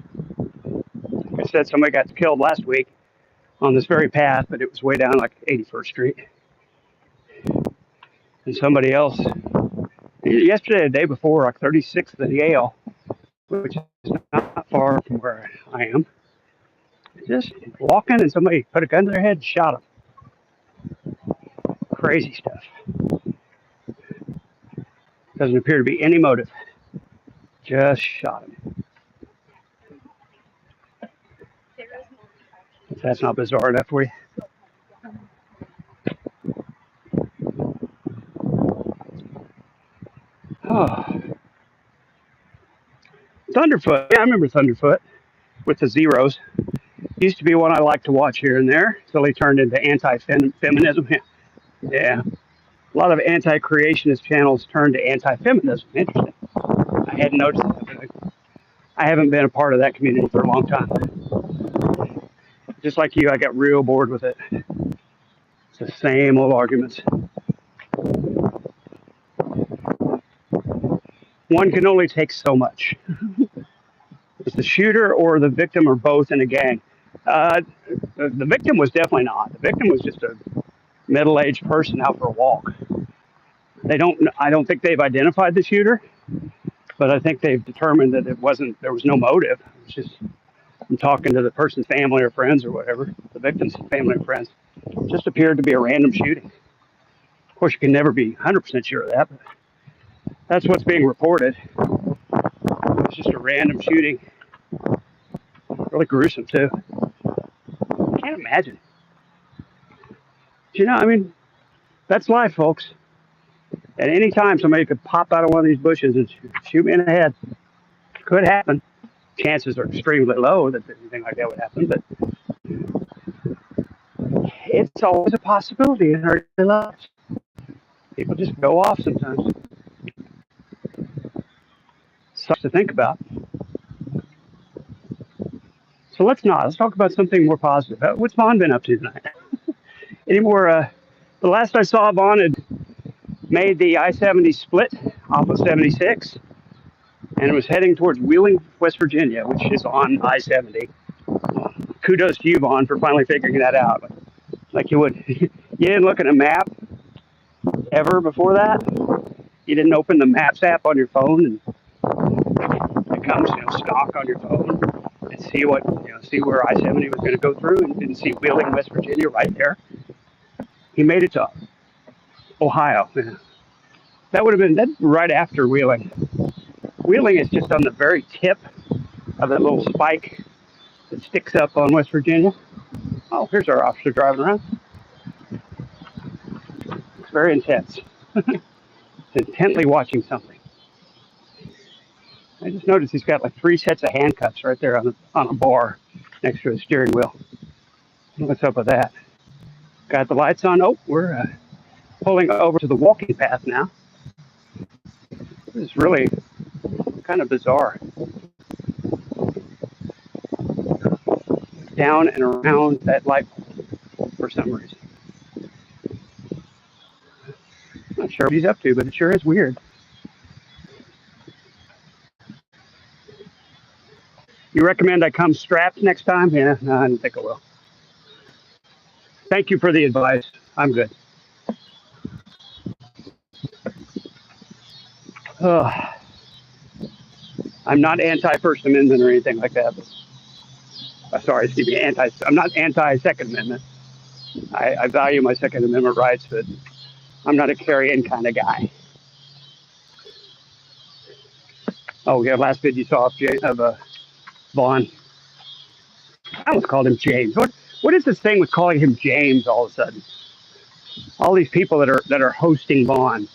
Like I said, somebody got killed last week on this very path, but it was way down like 81st Street. And somebody else yesterday, the day before, like 36th at Yale, which is not far from where I am, just walking and somebody put a gun to their head and shot them. Crazy stuff. Doesn't appear to be any motive. Just shot him. If that's not bizarre enough for you. Oh. Thunderfoot. Yeah, I remember Thunderfoot with the zeros. Used to be one I liked to watch here and there until he turned into anti-feminism. Yeah. A lot of anti-creationist channels turned to anti-feminism. Interesting. I hadn't noticed that. I haven't been a part of that community for a long time. Just like you, I got real bored with it. It's the same old arguments. One can only take so much. It's the shooter or the victim or both in a gang. The victim was definitely not. The victim was just a middle-aged person out for a walk. I don't think they've identified the shooter, but I think they've determined that there was no motive. It's just, I'm talking to the person's family or friends or whatever, the victim's family or friends. It just appeared to be a random shooting. Of course, you can never be 100% sure of that, but that's what's being reported. It's just a random shooting. Really gruesome, too. I can't imagine. I mean, that's life, folks. At any time, somebody could pop out of one of these bushes and shoot me in the head. Could happen. Chances are extremely low that anything like that would happen, but it's always a possibility in our daily lives. People just go off sometimes. Sucks to think about. So let's talk about something more positive. What's Vaughn been up to tonight? Any more? The last I saw, Vaughn had made the I-70 split off of 76 and was heading towards Wheeling, West Virginia, which is on I-70. Kudos to you, Vaughn, for finally figuring that out. Like you would. You didn't look at a map ever before that? You didn't open the Maps app on your phone and it comes, stock on your phone and see where I-70 was going to go through and didn't see Wheeling, West Virginia right there. He made it to Ohio. Yeah. That would have been right after Wheeling. Wheeling is just on the very tip of that little spike that sticks up on West Virginia. Oh, here's our officer driving around. It's very intense. It's intently watching something. I just noticed he's got like 3 sets of handcuffs right there on a bar next to his steering wheel. What's up with that? Got the lights on. Oh, we're pulling over to the walking path now. This is really kind of bizarre. Down and around that light pole for some reason. Not sure what he's up to, but it sure is weird. You recommend I come strapped next time? Yeah, no, I don't think I will. Thank you for the advice. I'm good. I'm not anti-First Amendment or anything like that. But, I'm not anti-Second Amendment. I value my Second Amendment rights, but I'm not a carry-in kind of guy. Oh, yeah, last video you saw of Vaughn. I almost called him James. What is this thing with calling him James all of a sudden? All these people that are hosting Vaughn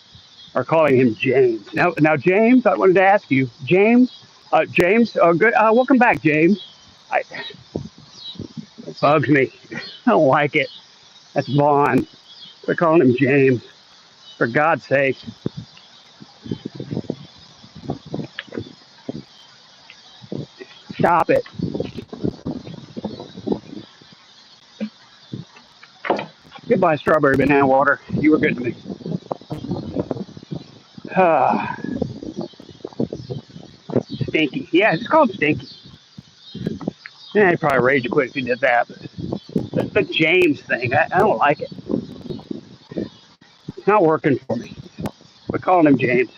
are calling him James. Now, James, I wanted to ask you, James, good. Welcome back, James. It bugs me. I don't like it. That's Vaughn. They're calling him James. For God's sake. Stop it. Goodbye, strawberry banana water. You were good to me. Stinky. Yeah, just call him Stinky. Yeah, he'd probably rage quit if he did that. But the James thing, I don't like it. It's not working for me. We're calling him James.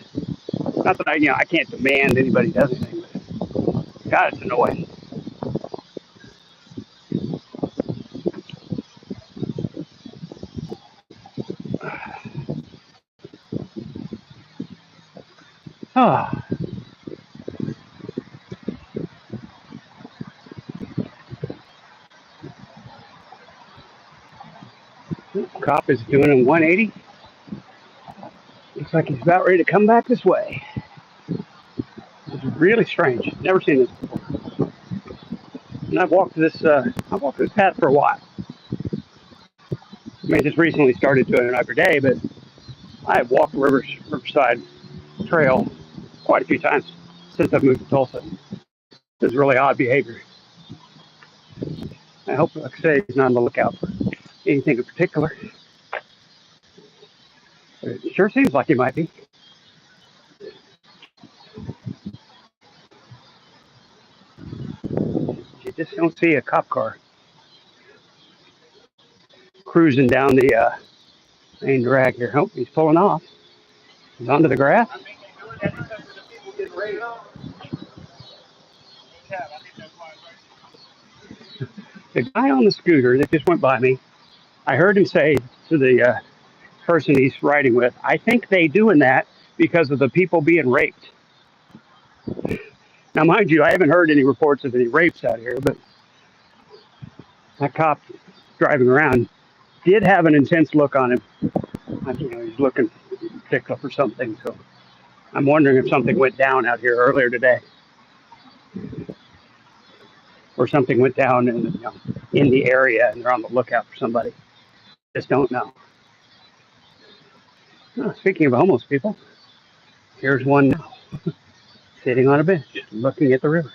Not that I can't demand anybody does anything, but God, it's annoying. Ah, cop is doing a 180. Looks like he's about ready to come back this way. It's really strange. Never seen this before. And I've walked this path for a while. I mean, just recently started doing it every day, but I have walked Riverside Trail quite a few times since I've moved to Tulsa. It's really odd behavior. I hope, like I say, he's not on the lookout for anything in particular. But it sure seems like he might be. You just don't see a cop car cruising down the main drag here. Oh, he's pulling off. He's onto the grass. The guy on the scooter that just went by me, I heard him say to the person he's riding with, I think they doing that because of the people being raped. Now, mind you, I haven't heard any reports of any rapes out here, but that cop driving around did have an intense look on him. Like, he's looking particular for something. So I'm wondering if something went down out here earlier today, or something went down in the area, and they're on the lookout for somebody. Just don't know. Oh, speaking of homeless people, here's one now, sitting on a bench, looking at the river.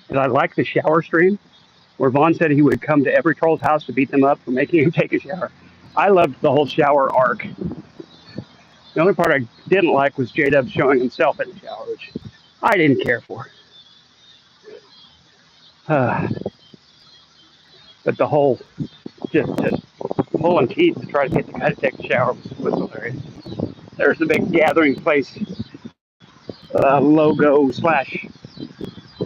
And I like the shower stream, where Vaughn said he would come to every troll's house to beat them up for making him take a shower. I loved the whole shower arc. The only part I didn't like was J-Dub showing himself in the shower, which I didn't care for. But the whole just pulling teeth to try to get the guy to take a shower was hilarious. There's the big gathering place logo slash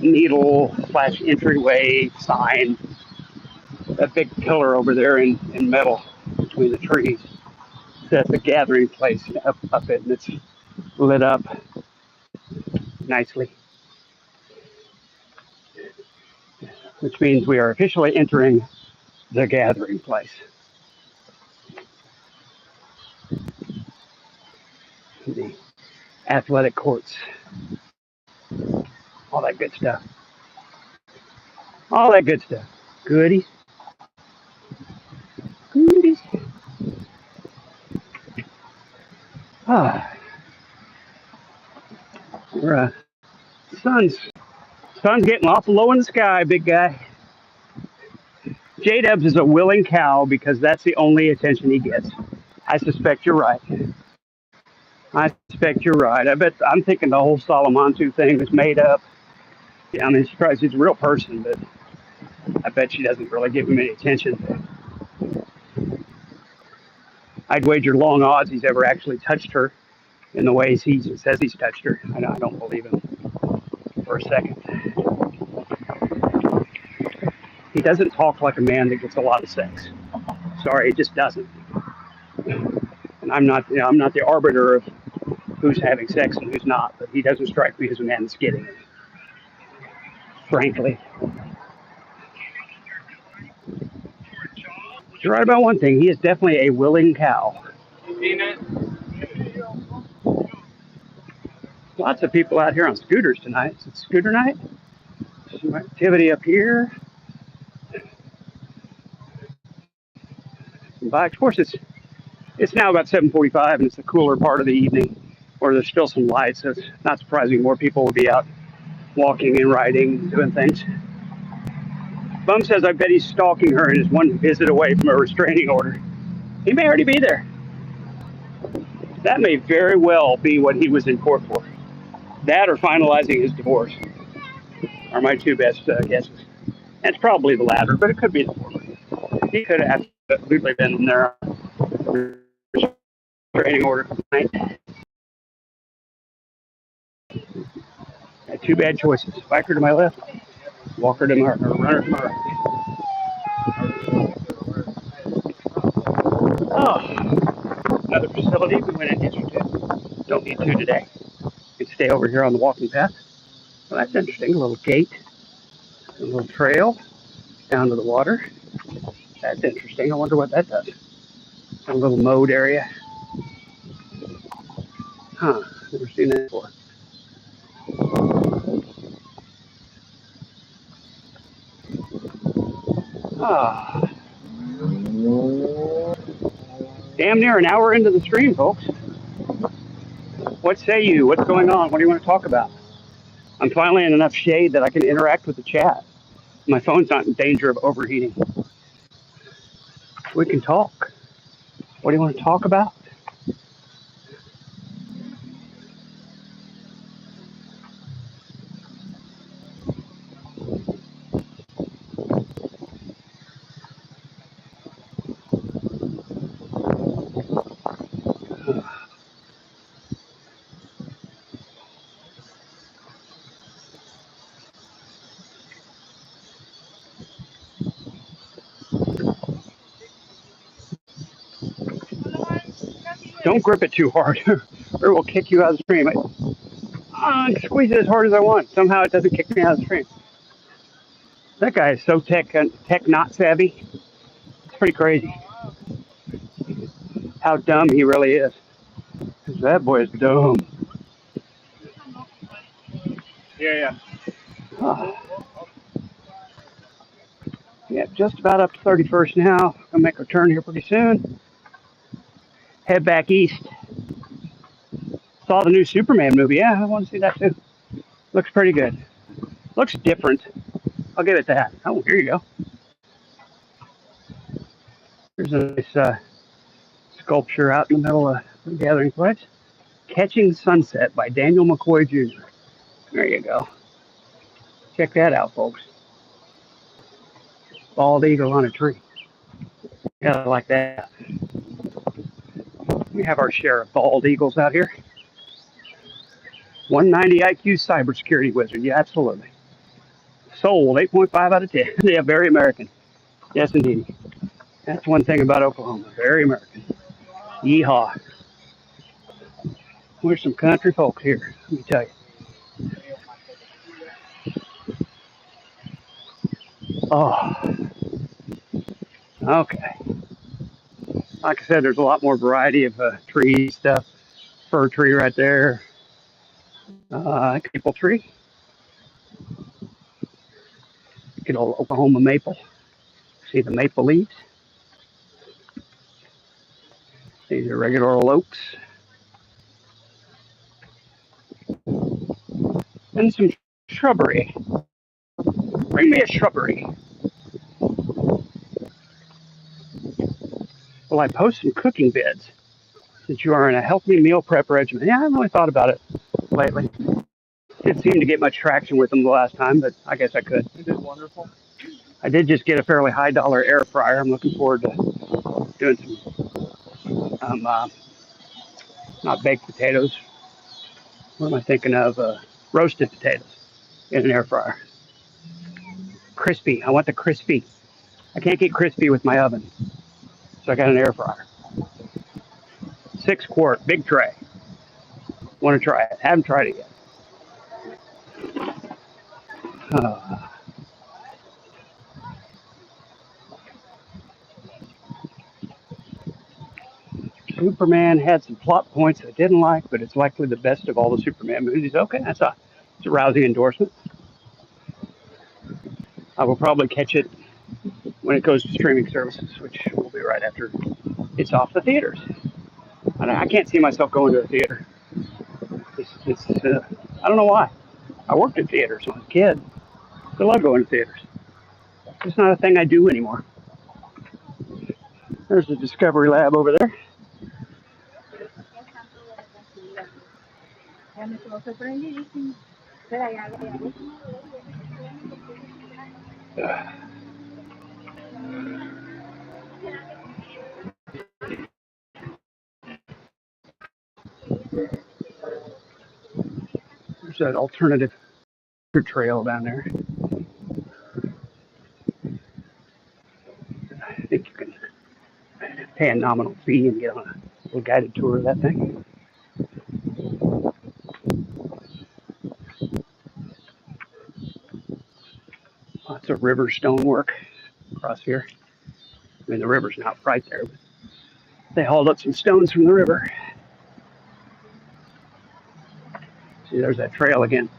needle slash entryway sign. That big pillar over there in metal between the trees. That's the gathering place up it, and it's lit up nicely, which means we are officially entering the gathering place. The athletic courts, all that good stuff. All that good stuff. Goodies. Goodies. Ah, we're, sun's getting awful low in the sky, big guy. J-Dubs is a willing cow because that's the only attention he gets. I suspect you're right. I suspect you're right. I bet I'm thinking the whole Salamantu thing is made up. Yeah, I mean, she's a real person, but I bet she doesn't really give him any attention. I'd wager long odds he's ever actually touched her in the ways he says he's touched her. I don't believe him for a second. He doesn't talk like a man that gets a lot of sex. Sorry, he just doesn't. And I'm not the arbiter of who's having sex and who's not, but he doesn't strike me as a man that's getting it, frankly. You're right about one thing. He is definitely a willing cow. Lots of people out here on scooters tonight. Is it scooter night? some activity up here. Some bikes. Of course, it's now about 7:45, and it's the cooler part of the evening, where there's still some light. So it's not surprising more people will be out walking and riding, doing things. Bum says, I bet he's stalking her and is one visit away from a restraining order. He may already be there. That may very well be what he was in court for. That or finalizing his divorce are my two best guesses. And it's probably the latter, but it could be the former. He could have absolutely been in there restraining order complaint. Had two bad choices. Biker to my left, walker to my right, or runner to my right. Oh, another facility we went in yesterday. Don't need to today. You can stay over here on the walking path. Well, that's interesting. A little gate, a little trail down to the water. That's interesting. I wonder what that does. A little mode area. Huh, never seen that before. Ah, damn near an hour into the stream, folks. What say you? What's going on? What do you want to talk about? I'm finally in enough shade that I can interact with the chat. My phone's not in danger of overheating. We can talk. What do you want to talk about? Don't grip it too hard, or it will kick you out of the stream. I squeeze it as hard as I want. Somehow it doesn't kick me out of the stream. That guy is so tech not savvy. It's pretty crazy how dumb he really is. That boy is dumb. Yeah. Oh. Yeah, just about up to 31st now. Gonna make a turn here pretty soon. Head back east. Saw the new Superman movie. Yeah, I want to see that too. Looks pretty good. Looks different. I'll give it that. Oh, here you go. There's a nice sculpture out in the middle of the gathering place. Catching Sunset by Daniel McCoy Jr. There you go. Check that out, folks. Bald eagle on a tree. Yeah, I like that. We have our share of bald eagles out here. 190 IQ cybersecurity wizard. Yeah, absolutely. Sold 8.5 out of 10. Yeah, very American. Yes, indeed. That's one thing about Oklahoma. Very American. Yeehaw. We're some country folks here, let me tell you. Oh, okay. Like I said, there's a lot more variety of tree stuff. Fir tree right there. Maple tree. Good old Oklahoma maple. See the maple leaves? These are regular old oaks. And some shrubbery. Bring me a shrubbery. Well, I post some cooking vids since you are in a healthy meal prep regimen. Yeah, I haven't really thought about it lately. Didn't seem to get much traction with them the last time, but I guess I could. You did wonderful. I did just get a fairly high dollar air fryer. I'm looking forward to doing some, not baked potatoes. What am I thinking of? Roasted potatoes in an air fryer. Crispy. I want the crispy. I can't get crispy with my oven, so I got an air fryer. 6-quart, big tray. Want to try it? Haven't tried it yet. Superman had some plot points I didn't like, but it's likely the best of all the Superman movies. Okay, it's a rousing endorsement. I will probably catch it when it goes to streaming services, which will be right after it's off the theaters. I can't see myself going to a theater. I don't know why. I worked in theaters when I was a kid. I love going to theaters. It's not a thing I do anymore. There's the Discovery Lab over there. There's that alternative trail down there. I think you can pay a nominal fee and get on a little guided tour of that thing. Lots of river stonework across here. I mean, the river's not right there, but they hauled up some stones from the river. See, there's that trail again.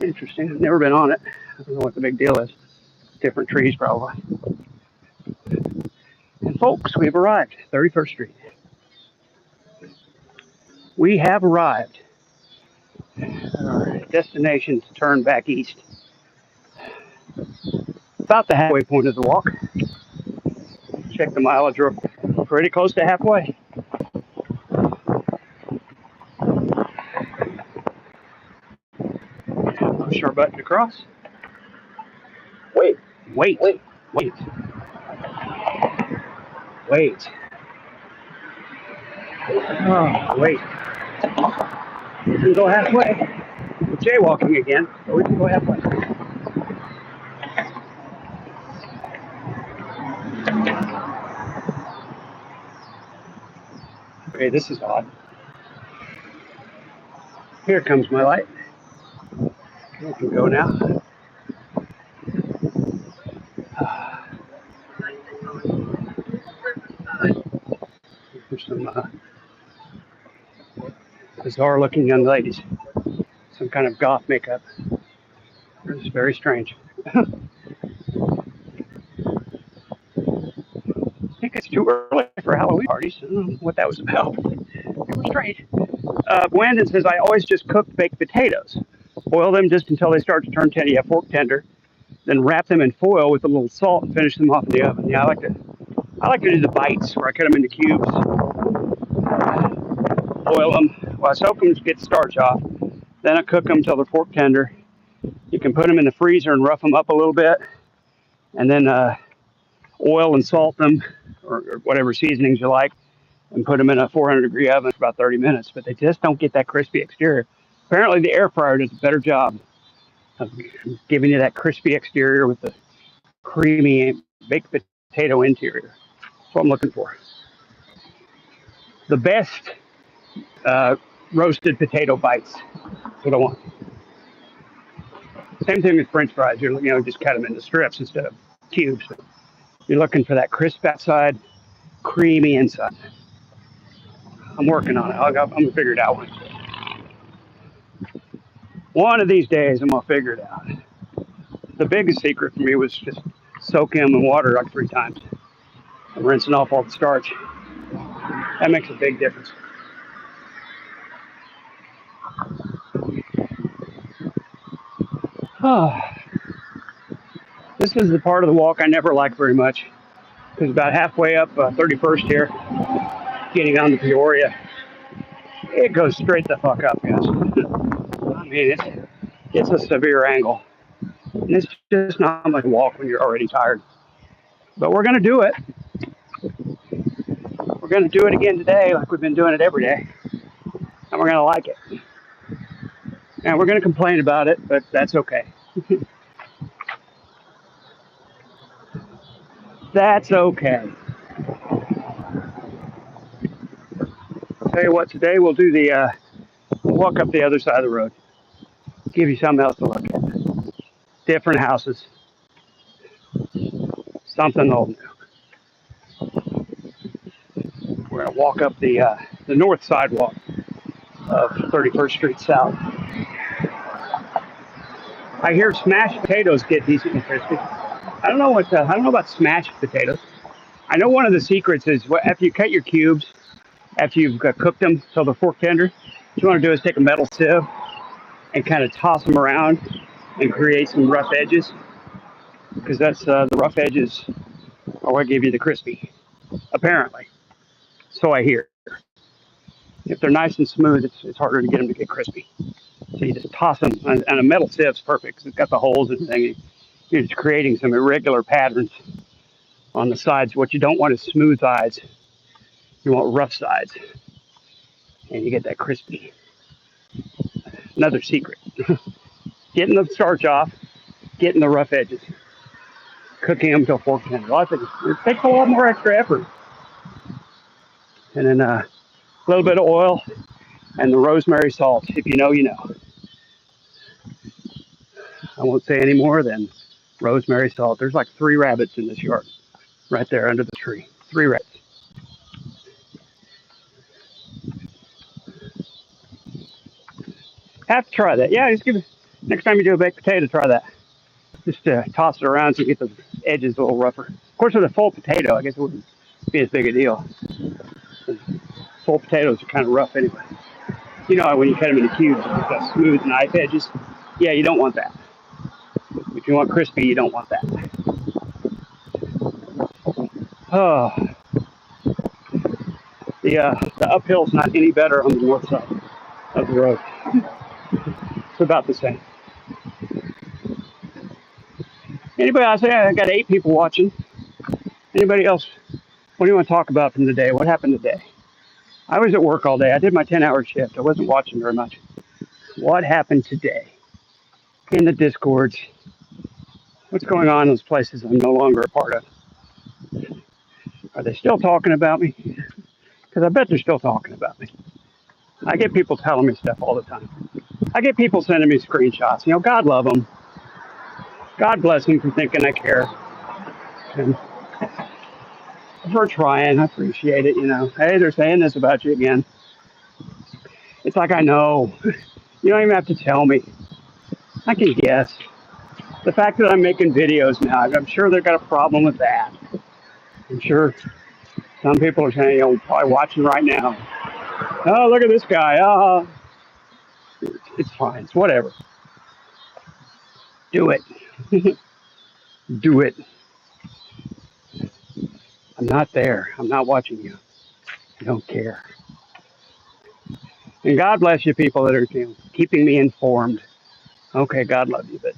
Interesting. I've never been on it. I don't know what the big deal is. Different trees, probably. And folks, we've arrived. 31st Street. We have arrived at our destination to turn back east. About the halfway point of the walk. Check the mileage. We're pretty close to halfway. Push our button across. Wait. Wait. Wait. Oh, wait. We can go halfway. We're jaywalking again, but we can go halfway. Okay, this is odd. Here comes my light. We can go now. There's some bizarre-looking young ladies. Some kind of goth makeup. It's very strange. I think it's too early for Halloween parties. I don't know what that was about. It was strange. Brandon says, I always just cook baked potatoes. Boil them just until they start to turn tender. Yeah, fork tender. Then wrap them in foil with a little salt and finish them off in the oven. Yeah, I like to do the bites where I cut them into cubes. Boil them. Well, I soak them to get the starch off. Then I cook them until they're fork tender. You can put them in the freezer and rough them up a little bit. And then oil and salt them, or whatever seasonings you like, and put them in a 400-degree oven for about 30 minutes. But they just don't get that crispy exterior. Apparently, the air fryer does a better job of giving you that crispy exterior with the creamy baked potato interior. That's what I'm looking for. The best roasted potato bites. That's what I want. Same thing with French fries. You just cut them into strips instead of cubes. You're looking for that crisp outside, creamy inside. I'm working on it. I'm gonna figure it out one of these days. I'm gonna figure it out. The biggest secret for me was just soaking them in water like 3 times and rinsing off all the starch. That makes a big difference. This is the part of the walk I never like very much, because about halfway up 31st here, getting on the Peoria, it goes straight the fuck up, guys. I mean, it's a severe angle. And it's just not much walk when you're already tired. But we're going to do it. We're going to do it again today, like we've been doing it every day. And we're going to like it. And we're going to complain about it, but that's okay. That's okay. I'll tell you what, today we'll do we'll walk up the other side of the road. Give you something else to look at. Different houses. Something old new. We're going to walk up the north sidewalk of 31st Street South. I hear smashed potatoes get decently crispy. I don't know about smashed potatoes. I know one of the secrets is after you cut your cubes, after you've cooked them till they're fork tender, what you want to do is take a metal sieve and kind of toss them around and create some rough edges because that's the rough edges are what give you the crispy, apparently. So I hear. If they're nice and smooth, it's harder to get them to get crispy. So you just toss them, and a metal sieve's perfect because it's got the holes and everything. You're just creating some irregular patterns on the sides. What you don't want is smooth sides. You want rough sides, and you get that crispy. Another secret: getting the starch off, getting the rough edges, cooking them till fork tender. It takes a lot more extra effort, and then a little bit of oil and the rosemary salt. If you know, you know. I won't say any more than rosemary salt. There's like 3 rabbits in this yard, right there under the tree. 3 rabbits. Have to try that. Yeah, just give it. Next time you do a baked potato, try that. Just toss it around so you get the edges a little rougher. Of course, with a full potato, I guess it wouldn't be as big a deal. Full potatoes are kind of rough anyway. You know, when you cut them into cubes, you get that smooth knife edges. Yeah, you don't want that. If you want crispy, you don't want that. Oh, the uphill's not any better on the north side of the road. It's about the same. Anybody else? I got 8 people watching. Anybody else? What do you want to talk about from the day? What happened today? I was at work all day. I did my 10-hour shift. I wasn't watching very much. What happened today? In the discords. What's going on in those places I'm no longer a part of? Are they still talking about me? Because I bet they're still talking about me. I get people telling me stuff all the time. I get people sending me screenshots. You know, God love them. God bless them for thinking I care. And for trying, I appreciate it. You know, hey, they're saying this about you again. It's like I know. You don't even have to tell me. I can guess. The fact that I'm making videos now, I'm sure they've got a problem with that. I'm sure some people are saying, you know, probably watching right now. Oh, look at this guy. It's fine. It's whatever. Do it. Do it. I'm not there. I'm not watching you. I don't care. And God bless you people that are, you know, keeping me informed. Okay, God love you, but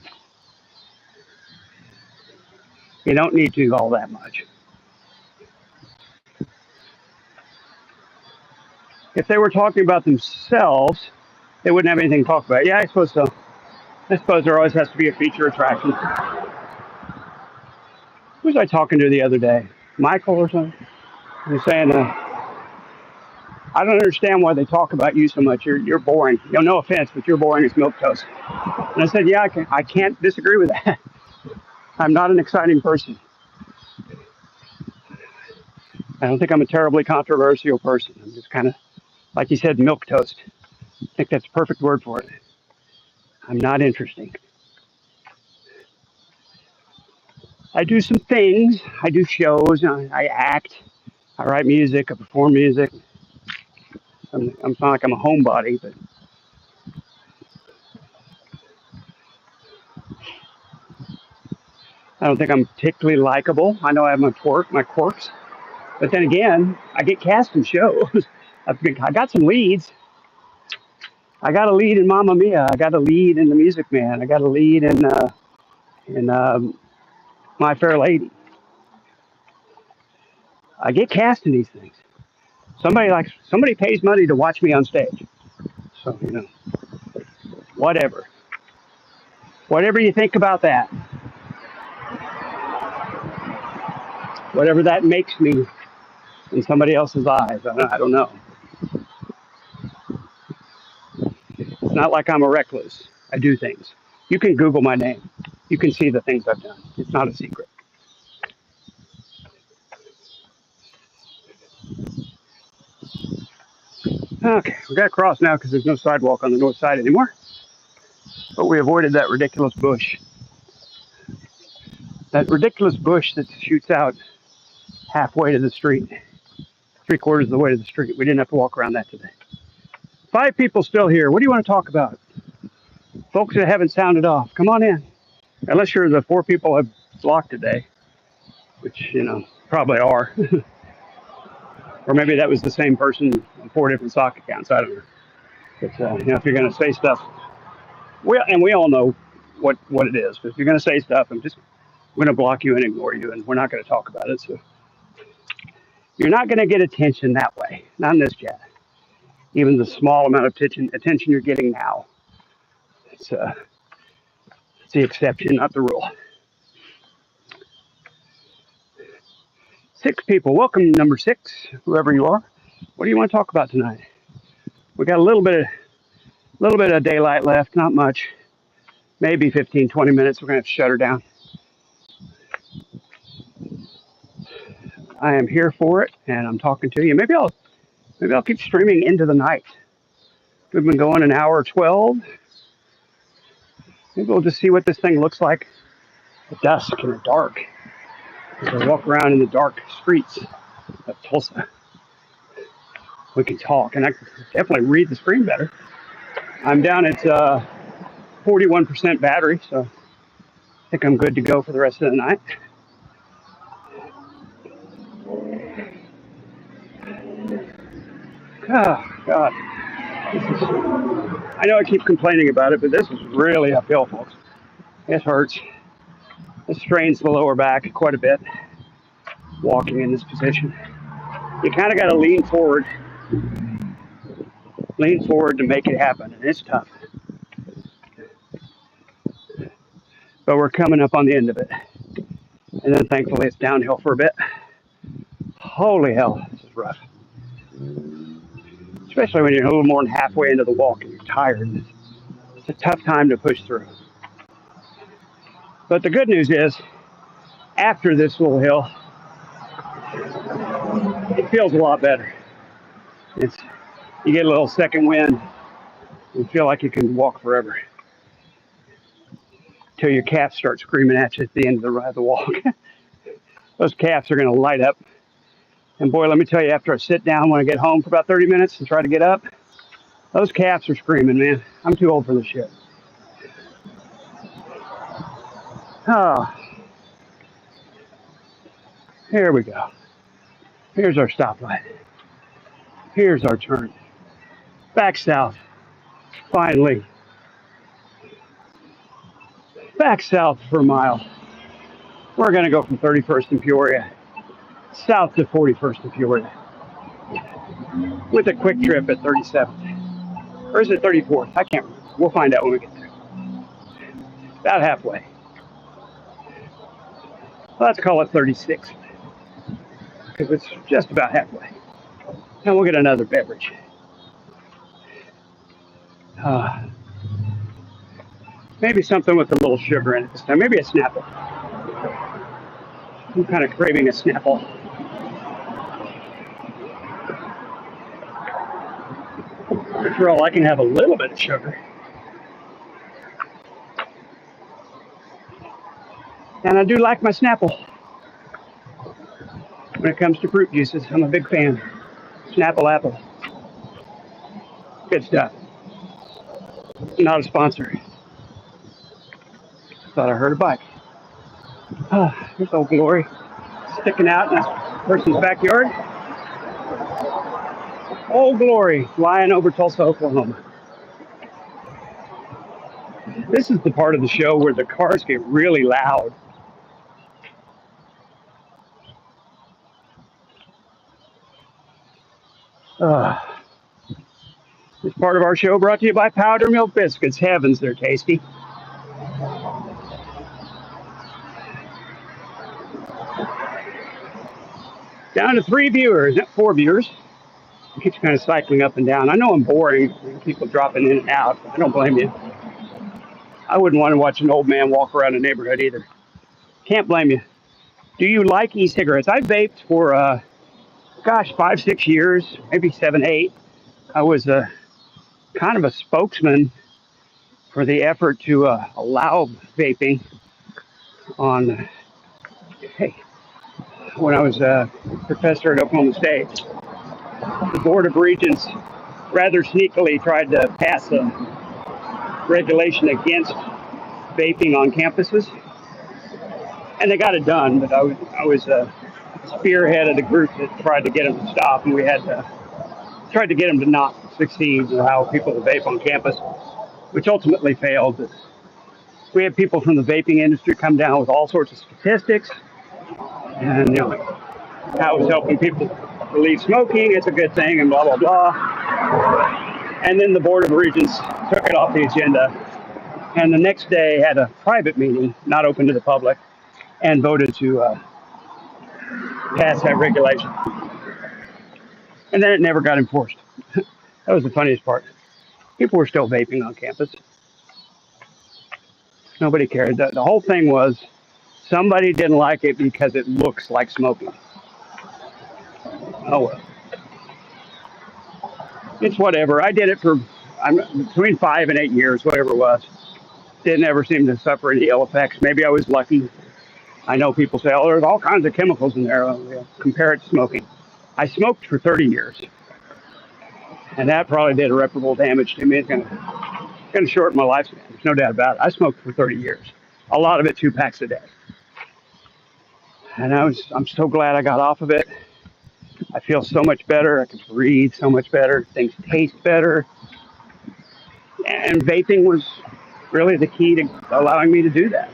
you don't need to all that much. If they were talking about themselves, they wouldn't have anything to talk about. Yeah, I suppose so. I suppose there always has to be a feature attraction. Who was I talking to the other day? Michael or something? He was saying, I don't understand why they talk about you so much. You're boring. You know, no offense, but you're boring as milk toast. And I said, yeah, I can't disagree with that. I'm not an exciting person. I don't think I'm a terribly controversial person. I'm just kind of, like you said, milk toast. I think that's a perfect word for it. I'm not interesting. I do some things. I do shows. I act. I write music. I perform music. I'm not like I'm a homebody, but I don't think I'm particularly likable. I know I have my quirks, but then again, I get cast in shows. I got some leads. I got a lead in Mamma Mia. I got a lead in The Music Man. I got a lead in My Fair Lady. I get cast in these things. Somebody pays money to watch me on stage. So you know, whatever. Whatever you think about that, whatever that makes me in somebody else's eyes, I don't know. It's not like I'm a recluse. I do things. You can Google my name. You can see the things I've done. It's not a secret. Okay, we got to cross now because there's no sidewalk on the north side anymore. but we avoided that ridiculous bush. That ridiculous bush that shoots out halfway to the street, 3/4 of the way to the street. We didn't have to walk around that today. 5 people still here. What do you want to talk about? Folks that haven't sounded off, come on in. Unless you're the 4 people I've blocked today, which, probably are. Or maybe that was the same person on 4 different sock accounts. I don't know. But, if you're going to say stuff, we all know what it is. But if you're going to say stuff, I'm going to block you and ignore you, and we're not going to talk about it. So you're not going to get attention that way. Not in this chat. Even the small amount of attention you're getting now. It's the exception, not the rule. 6 people. Welcome, number 6, whoever you are. What do you want to talk about tonight? We got a little bit of daylight left, not much. Maybe 15, 20 minutes. We're going to have to shut her down. I am here for it, and I'm talking to you. Maybe I'll keep streaming into the night. We've been going an hour 12. Maybe we'll just see what this thing looks like at dusk and at dark. As I walk around in the dark streets of Tulsa. We can talk, and I can definitely read the screen better. I'm down at 41% battery, so I think I'm good to go for the rest of the night. Oh, God. I know I keep complaining about it, but this is really uphill, folks. It hurts. It strains the lower back quite a bit, walking in this position. You kind of got to lean forward to make it happen, and it's tough. But we're coming up on the end of it. And then thankfully it's downhill for a bit. Holy hell, this is rough. Especially when you're a little more than halfway into the walk and you're tired. It's a tough time to push through. But the good news is, after this little hill, it feels a lot better. You get a little second wind and feel like you can walk forever. Till your calves start screaming at you at the end of the walk. Those calves are going to light up. And boy, let me tell you, after I sit down when I get home for about 30 minutes and try to get up, those calves are screaming, man. I'm too old for this shit. Oh, here we go. Here's our stoplight. Here's our turn. Back south. Finally. Back south for a mile. We're going to go from 31st and Peoria south to 41st and Peoria with a quick trip at 37th. Or is it 34th? I can't remember. We'll find out when we get there. About halfway. Let's call it 36th because it's just about halfway. And we'll get another beverage. Maybe something with a little sugar in it this time. Maybe a Snapple. I'm kind of craving a Snapple. After all, I can have a little bit of sugar. And I do like my Snapple. When it comes to fruit juices, I'm a big fan. Snapple apple. Good stuff. Not a sponsor. Thought I heard a bike. Here's Old Glory sticking out in this person's backyard. Old Glory flying over Tulsa, Oklahoma. This is the part of the show where the cars get really loud. This part of our show brought to you by Powder Milk Biscuits. Heavens, they're tasty. Down to 3 viewers, not 4 viewers. It keeps kind of cycling up and down. I know I'm boring. People dropping in and out. I don't blame you. I wouldn't want to watch an old man walk around a neighborhood either. Can't blame you. Do you like e-cigarettes? I vaped for, 5, 6 years, maybe 7, 8. I was kind of a spokesman for the effort to allow vaping on, hey, when I was a professor at Oklahoma State, the Board of Regents rather sneakily tried to pass a regulation against vaping on campuses, and they got it done. But I was a spearhead of the group that tried to get them to stop, and we had tried to get them to not succeed and allow people to vape on campus, which ultimately failed. But we had people from the vaping industry come down with all sorts of statistics, and how it was helping people relieve smoking. It's a good thing, and blah blah blah. And then the Board of Regents took it off the agenda, and the next day had a private meeting, not open to the public, and voted to pass that regulation. And then it never got enforced. That was the funniest part. People were still vaping on campus. Nobody cared. The whole thing was somebody didn't like it because it looks like smoking. Oh well, it's whatever. I did it for between 5 and 8 years, whatever it was. Didn't ever seem to suffer any ill effects. Maybe I was lucky. I know people say, "Oh, there's all kinds of chemicals in there." Compare it to smoking. I smoked for 30 years, and that probably did irreparable damage to me. It's gonna shorten my lifespan. There's no doubt about it. I smoked for 30 years. A lot of it 2 packs a day. And I'm so glad I got off of it. I feel so much better. I can breathe so much better. Things taste better. And vaping was really the key to allowing me to do that.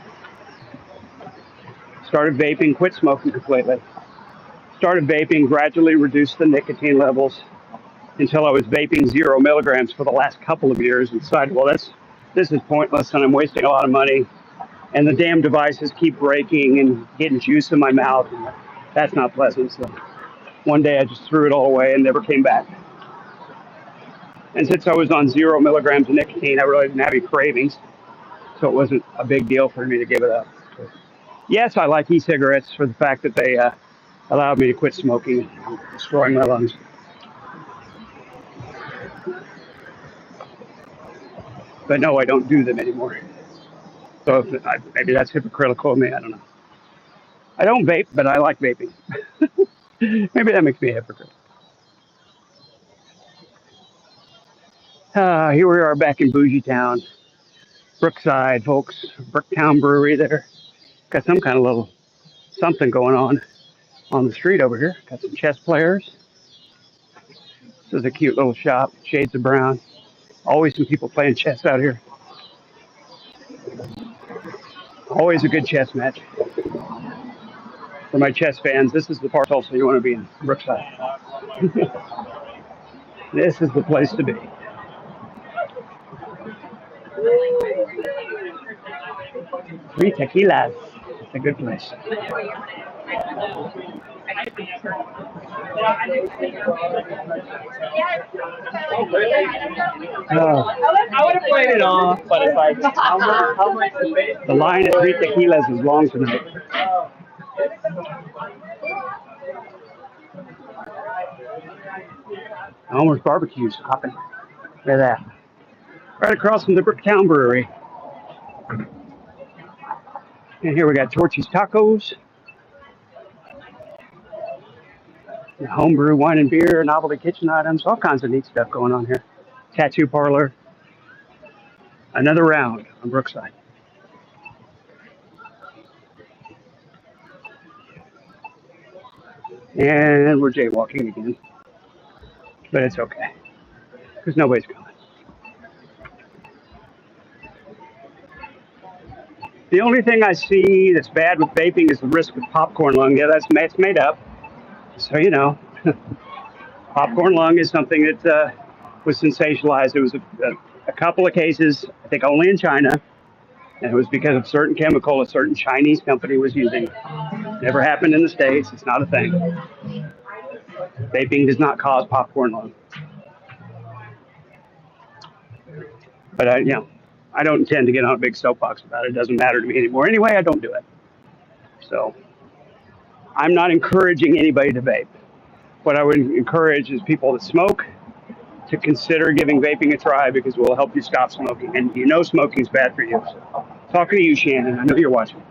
Started vaping, quit smoking completely. Started vaping, gradually reduced the nicotine levels until I was vaping 0 milligrams for the last couple of years and decided, well, this is pointless and I'm wasting a lot of money. And the damn devices keep breaking and getting juice in my mouth. And that's not pleasant. So one day I just threw it all away and never came back. And since I was on 0 milligrams of nicotine, I really didn't have any cravings. So it wasn't a big deal for me to give it up. So, yes, I like e-cigarettes for the fact that they allowed me to quit smoking and destroying my lungs. But no, I don't do them anymore. So maybe that's hypocritical of me. I don't know. I don't vape, but I like vaping. Maybe that makes me a hypocrite. Here we are back in Bougie Town, Brookside, folks. Brooktown Brewery there. Got some kind of little something going on the street over here. Got some chess players. This is a cute little shop, shades of brown. Always some people playing chess out here. Always a good chess match. For my chess fans, this is the part also you want to be in, Brookside. This is the place to be. Three tequilas. It's a good place. I would have played it off, but it's like, how much The line at three tequilas is long tonight. Homer's Barbecue's hopping. Look at that. Right across from the Brooktown Brewery. And here we got Torchy's Tacos. Homebrew wine and beer, novelty kitchen items, all kinds of neat stuff going on here. Tattoo parlor. Another round on Brookside. And we're jaywalking again. But it's okay. Because nobody's coming. The only thing I see that's bad with vaping is the risk of popcorn lung. Yeah, that's made up. So, popcorn lung is something that was sensationalized. It was a couple of cases, I think only in China, and it was because of certain chemical a certain Chinese company was using. Never happened in the States. It's not a thing. Vaping does not cause popcorn lung. But I don't intend to get on a big soapbox about it. It doesn't matter to me anymore. Anyway, I don't do it. So I'm not encouraging anybody to vape. What I would encourage is people that smoke to consider giving vaping a try because it will help you stop smoking. And you know smoking's bad for you. So, talking to you, Shannon. I know you're watching.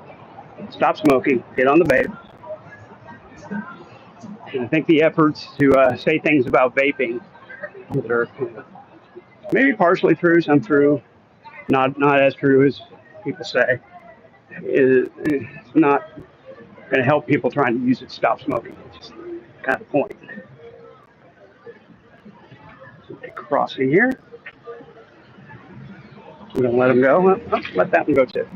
Stop smoking. Get on the vape. And I think the efforts to say things about vaping that are maybe partially true, some true, not as true as people say, is not going to help people trying to use it to stop smoking. It's just kind of the point. Crossing here. I'm going to let him go. Well, let that one go too.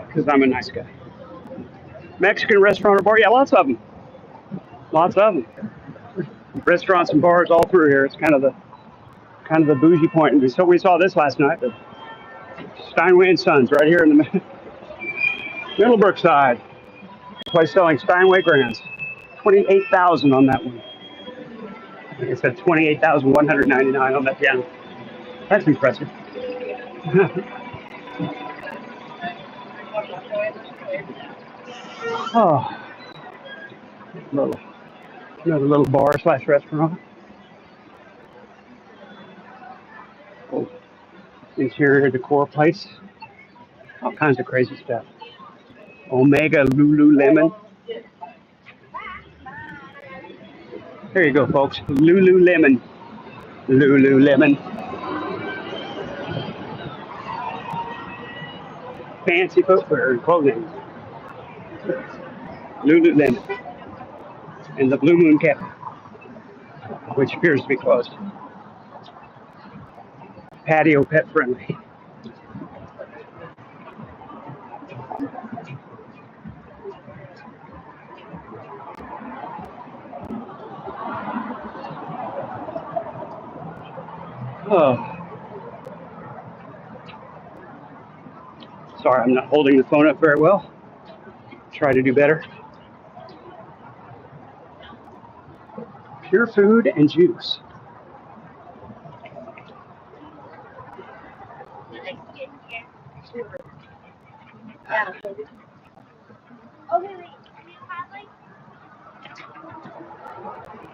Because I'm a nice guy. Mexican restaurant or bar? Yeah, lots of them. Lots of them. Restaurants and bars all through here. It's kind of the bougie point. And so we saw this last night. Steinway and Sons right here in the Middlebrook side. Place selling Steinway Grands. 28,000 on that one. It said 28,199 on that piano. That's impressive. Oh, another little bar slash restaurant. Oh, interior decor place. All kinds of crazy stuff. Omega Lululemon. There you go, folks. Lululemon. Lululemon. Fancy footwear and clothing. Lululemon. And the Blue Moon Cafe, which appears to be closed. Patio pet friendly. Oh, sorry, I'm not holding the phone up very well. Try to do better. Pure food and juice.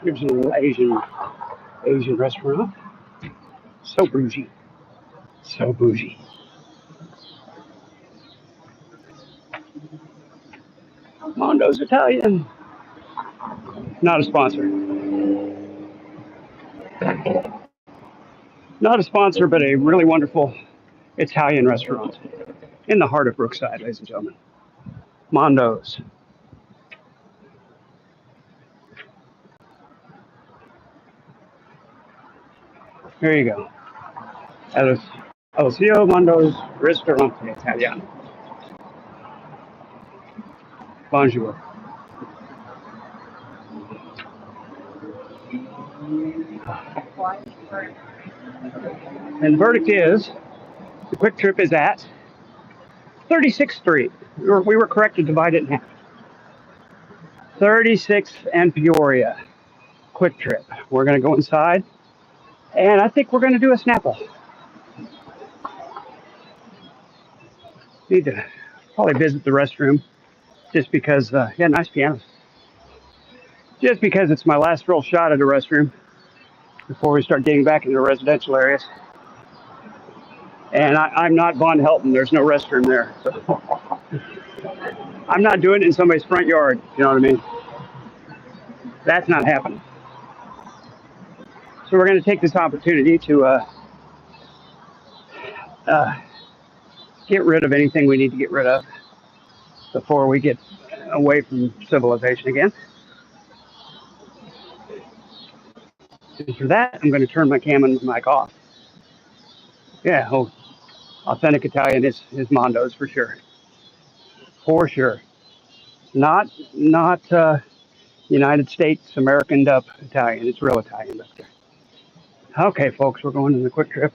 Here's a little Asian restaurant. So bougie. So bougie. Mondo's Italian. Not a sponsor. Not a sponsor, but a really wonderful Italian restaurant in the heart of Brookside, ladies and gentlemen. Mondo's. There you go. Alessio Mondo's Ristorante Italiano. Bonjour. And the verdict is the Quick Trip is at 36th Street. We were correct to divide it in half. 36th and Peoria. Quick Trip. We're going to go inside, and I think we're going to do a Snapple. Need to probably visit the restroom just because, yeah, nice piano. Just because it's my last real shot at a restroom before we start getting back into the residential areas. And I'm not Von Helton. There's no restroom there. So I'm not doing it in somebody's front yard. You know what I mean? That's not happening. So we're going to take this opportunity to get rid of anything we need to get rid of before we get away from civilization again. And for that, I'm going to turn my camera and mic off. Yeah, authentic Italian is Mondo's for sure. For sure. Not United States Americaned up Italian. It's real Italian up there. Okay, folks, we're going on the Quick Trip.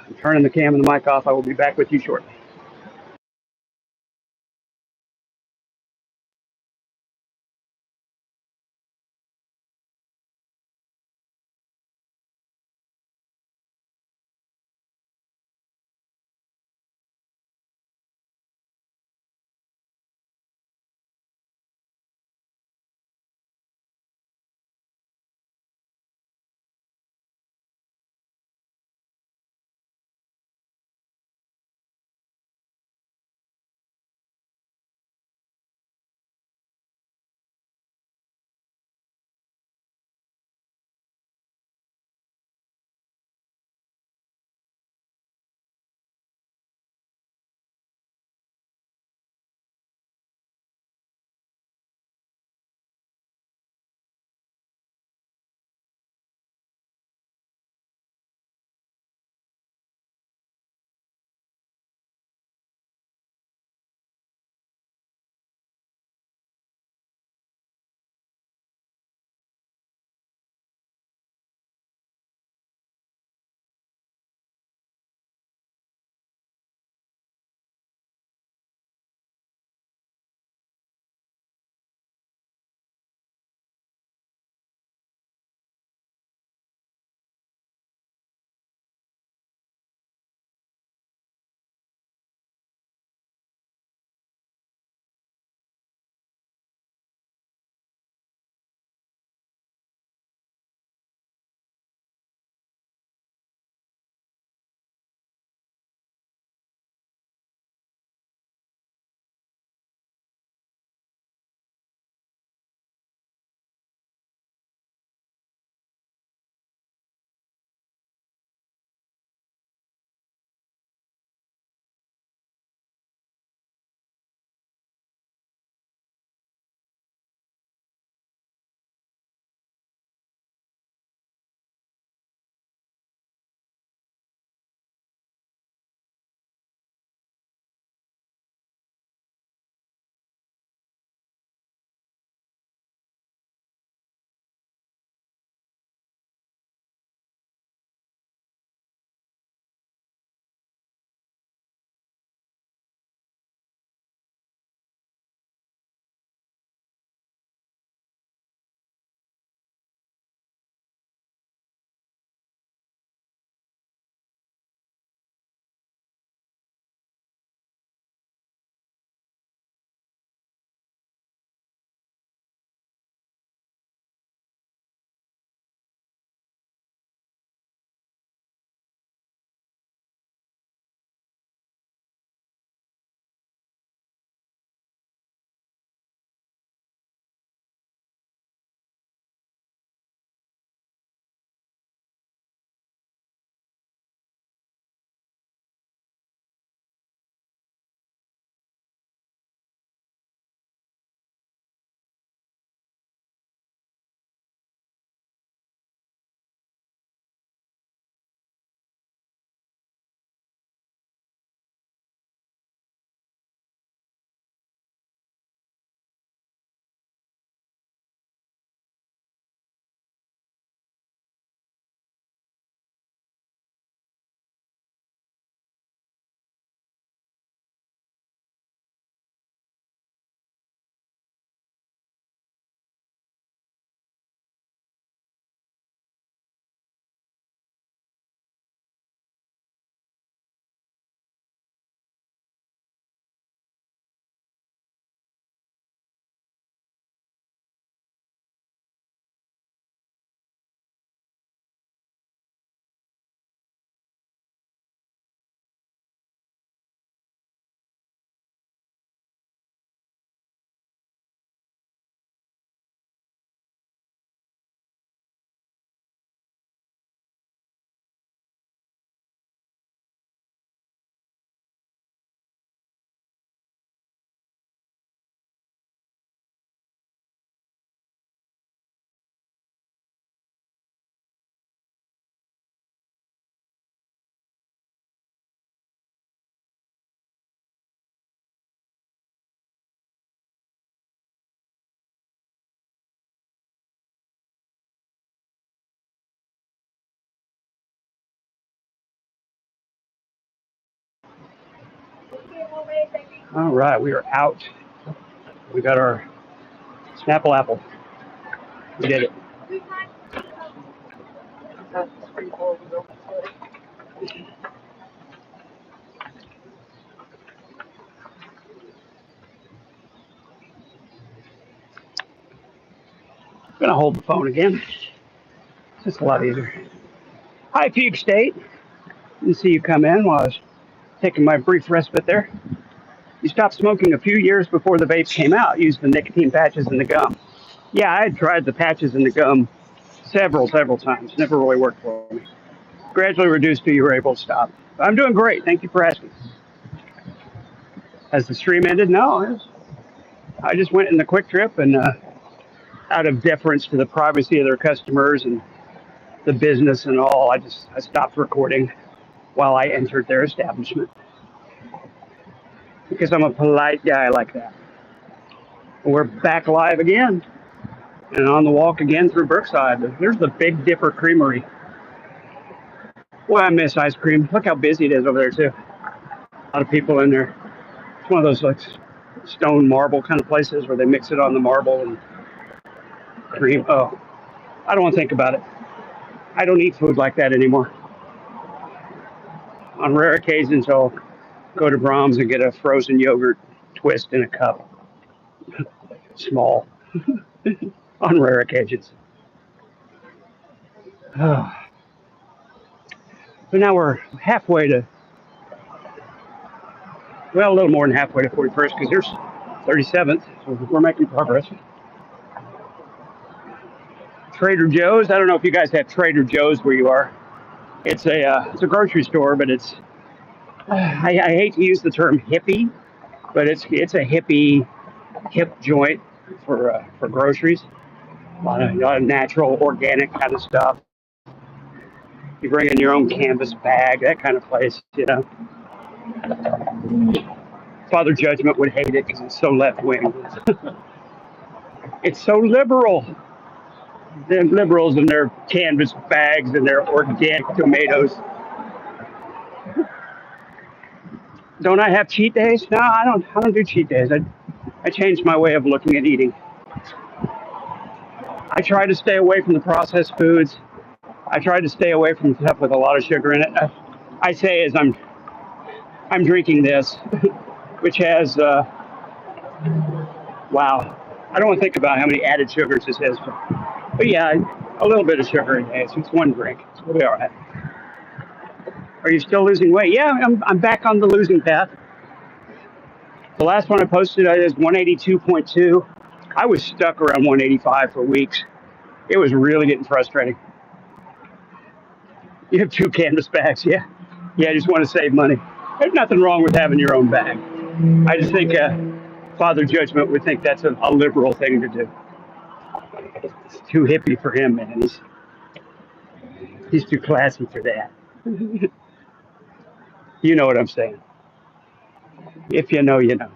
I'm turning the cam and the mic off. I will be back with you shortly. All right, we are out. We got our Snapple apple. We did it. I'm gonna hold the phone again. It's just a lot easier. Hi, Fugue State. Didn't see you come in while I was taking my brief respite there. You stopped smoking a few years before the vapes came out. Used the nicotine patches and the gum. Yeah, I had tried the patches and the gum several times. Never really worked for me. Gradually reduced till you were able to stop. I'm doing great. Thank you for asking. Has the stream ended? No. I just went in the quick trip and out of deference to the privacy of their customers and the business and all, I stopped recording while I entered their establishment because I'm a polite guy like that. We're back live again and on the walk again through Brookside. There's the Big Dipper Creamery. Boy, I miss ice cream. Look how busy it is over there too. A lot of people in there. It's one of those like stone marble kind of places where they mix it on the marble and cream. Oh, I don't want to think about it. I don't eat food like that anymore. On rare occasions, I'll go to Brahms and get a frozen yogurt twist in a cup. Small. On rare occasions. So now we're halfway to, well, a little more than halfway to 41st because there's 37th. So we're making progress. Trader Joe's. I don't know if you guys have Trader Joe's where you are. It's a grocery store, but it's I hate to use the term hippie, but it's a hippie hip joint for groceries. A lot of natural, organic kind of stuff. You bring in your own canvas bag, that kind of place, you know. Father Judgment would hate it because it's so left wing. It's so liberal. Them liberals and their canvas bags and their organic tomatoes. Don't I have cheat days? No, I don't. I don't do cheat days. I changed my way of looking at eating. I try to stay away from the processed foods. I try to stay away from stuff with a lot of sugar in it. I say as I'm drinking this, which has wow. I don't want to think about how many added sugars this has, but yeah, a little bit of sugar in it. So it's one drink. So we'll be all right. Are you still losing weight? Yeah, I'm back on the losing path. The last one I posted is 182.2. I was stuck around 185 for weeks. It was really getting frustrating. You have two canvas bags, yeah? Yeah, I just want to save money. There's nothing wrong with having your own bag. I just think Father Judgment would think that's a liberal thing to do. It's too hippie for him, man. He's too classy for that. You know what I'm saying. If you know, you know.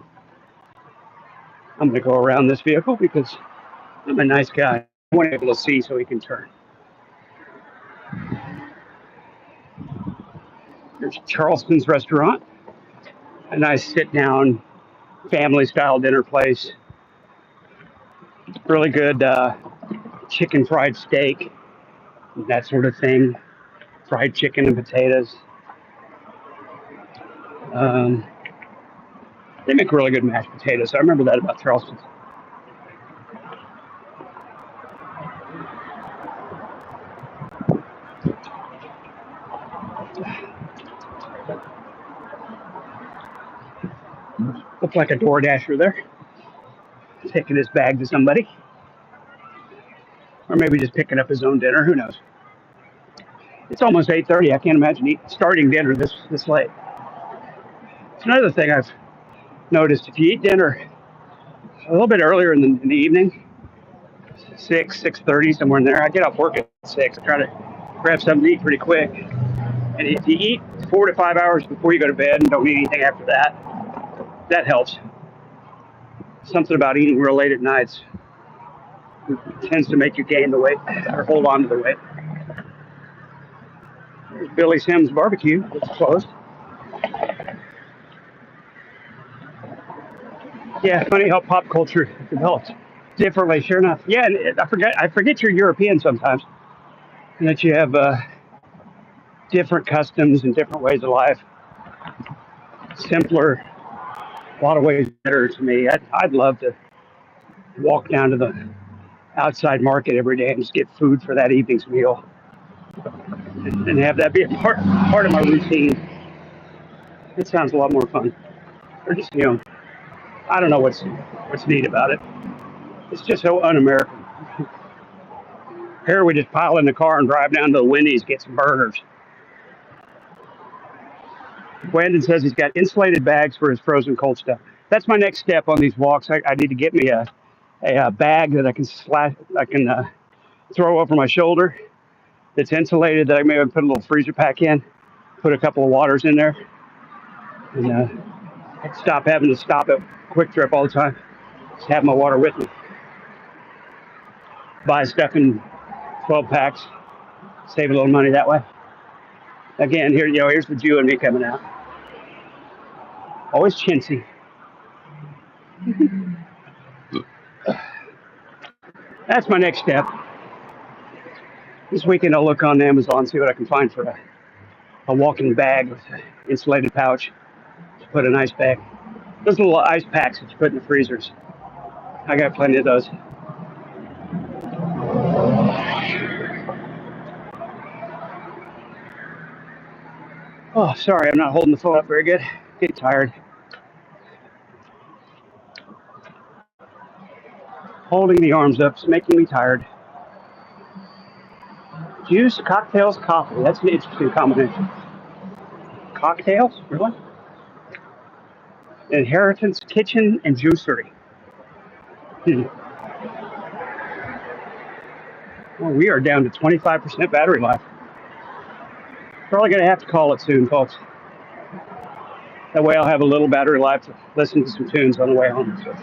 I'm going to go around this vehicle because I'm a nice guy. I want to be able to see so he can turn. There's Charleston's Restaurant, a nice sit-down, family-style dinner place. Really good chicken fried steak, that sort of thing. Fried chicken and potatoes. They make really good mashed potatoes. I remember that about Charleston's. Looks like a DoorDasher there, taking his bag to somebody. Or maybe just picking up his own dinner, who knows. It's almost 8:30. I can't imagine starting dinner this late. It's another thing I've noticed. If you eat dinner a little bit earlier in the evening, 6:30, somewhere in there. I get off work at 6. I try to grab something to eat pretty quick. And if you eat 4 to 5 hours before you go to bed and don't eat anything after that, that helps. Something about eating real late at nights tends to make you gain the weight or hold on to the weight. There's Billy Sims Barbecue. It's closed. Yeah, funny how pop culture develops differently. Sure enough. Yeah, and I forget you're European sometimes, and that you have different customs and different ways of life. Simpler, a lot of ways better to me. I'd love to walk down to the outside market every day and just get food for that evening's meal, and have that be a part of my routine. It sounds a lot more fun. Or just I don't know what's neat about it. It's just so un-American. Here we just pile in the car and drive down to the Wendy's, get some burgers. Brandon says he's got insulated bags for his frozen cold stuff. That's my next step on these walks. I need to get me a bag that I can throw over my shoulder that's insulated, that I may put a little freezer pack in, put a couple of waters in there, and stop having to stop at Quick Trip all the time. Just have my water with me. Buy stuff in 12 packs, save a little money that way. Again, here's the Jew in me coming out. Always chintzy. That's my next step. This weekend I'll look on Amazon, see what I can find for a walking bag with an insulated pouch to put an ice bag. Those little ice packs that you put in the freezers. I got plenty of those. Oh, sorry, I'm not holding the phone up very good. Getting tired. Holding the arms up is making me tired. Juice, cocktails, coffee. That's an interesting combination. Cocktails? Really? Inheritance Kitchen and Juicery. Well, we are down to 25% battery life. Probably going to have to call it soon, folks. That way I'll have a little battery life to listen to some tunes on the way home. So.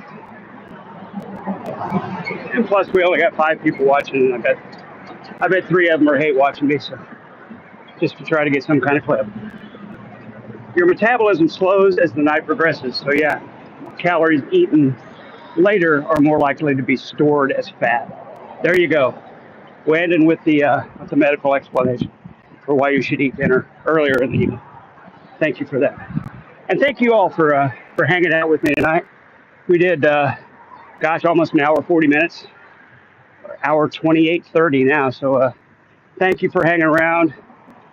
And plus, we only got 5 people watching, and I bet 3 of them are hate watching me, so just to try to get some kind of clip. Your metabolism slows as the night progresses, so yeah, calories eaten later are more likely to be stored as fat. There you go. We'll end with the medical explanation for why you should eat dinner earlier in the evening. Thank you for that. And thank you all for hanging out with me tonight. We did, almost an hour, 40 minutes, hour 28:30 now. So thank you for hanging around.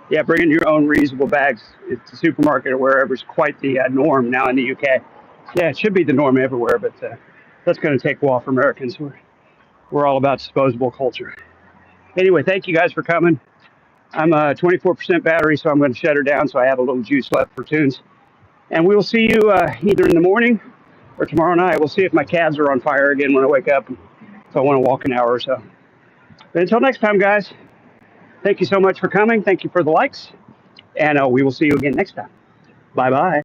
Yeah, bringing your own reusable bags to the supermarket or wherever is quite the norm now in the UK. Yeah, it should be the norm everywhere, but that's going to take a while for Americans. We're all about disposable culture. Anyway, thank you guys for coming. I'm 24% battery, so I'm going to shut her down so I have a little juice left for tunes. And we will see you either in the morning or tomorrow night. We'll see if my calves are on fire again when I wake up, if I want to walk an hour or so. But until next time, guys, thank you so much for coming. Thank you for the likes. And we will see you again next time. Bye-bye.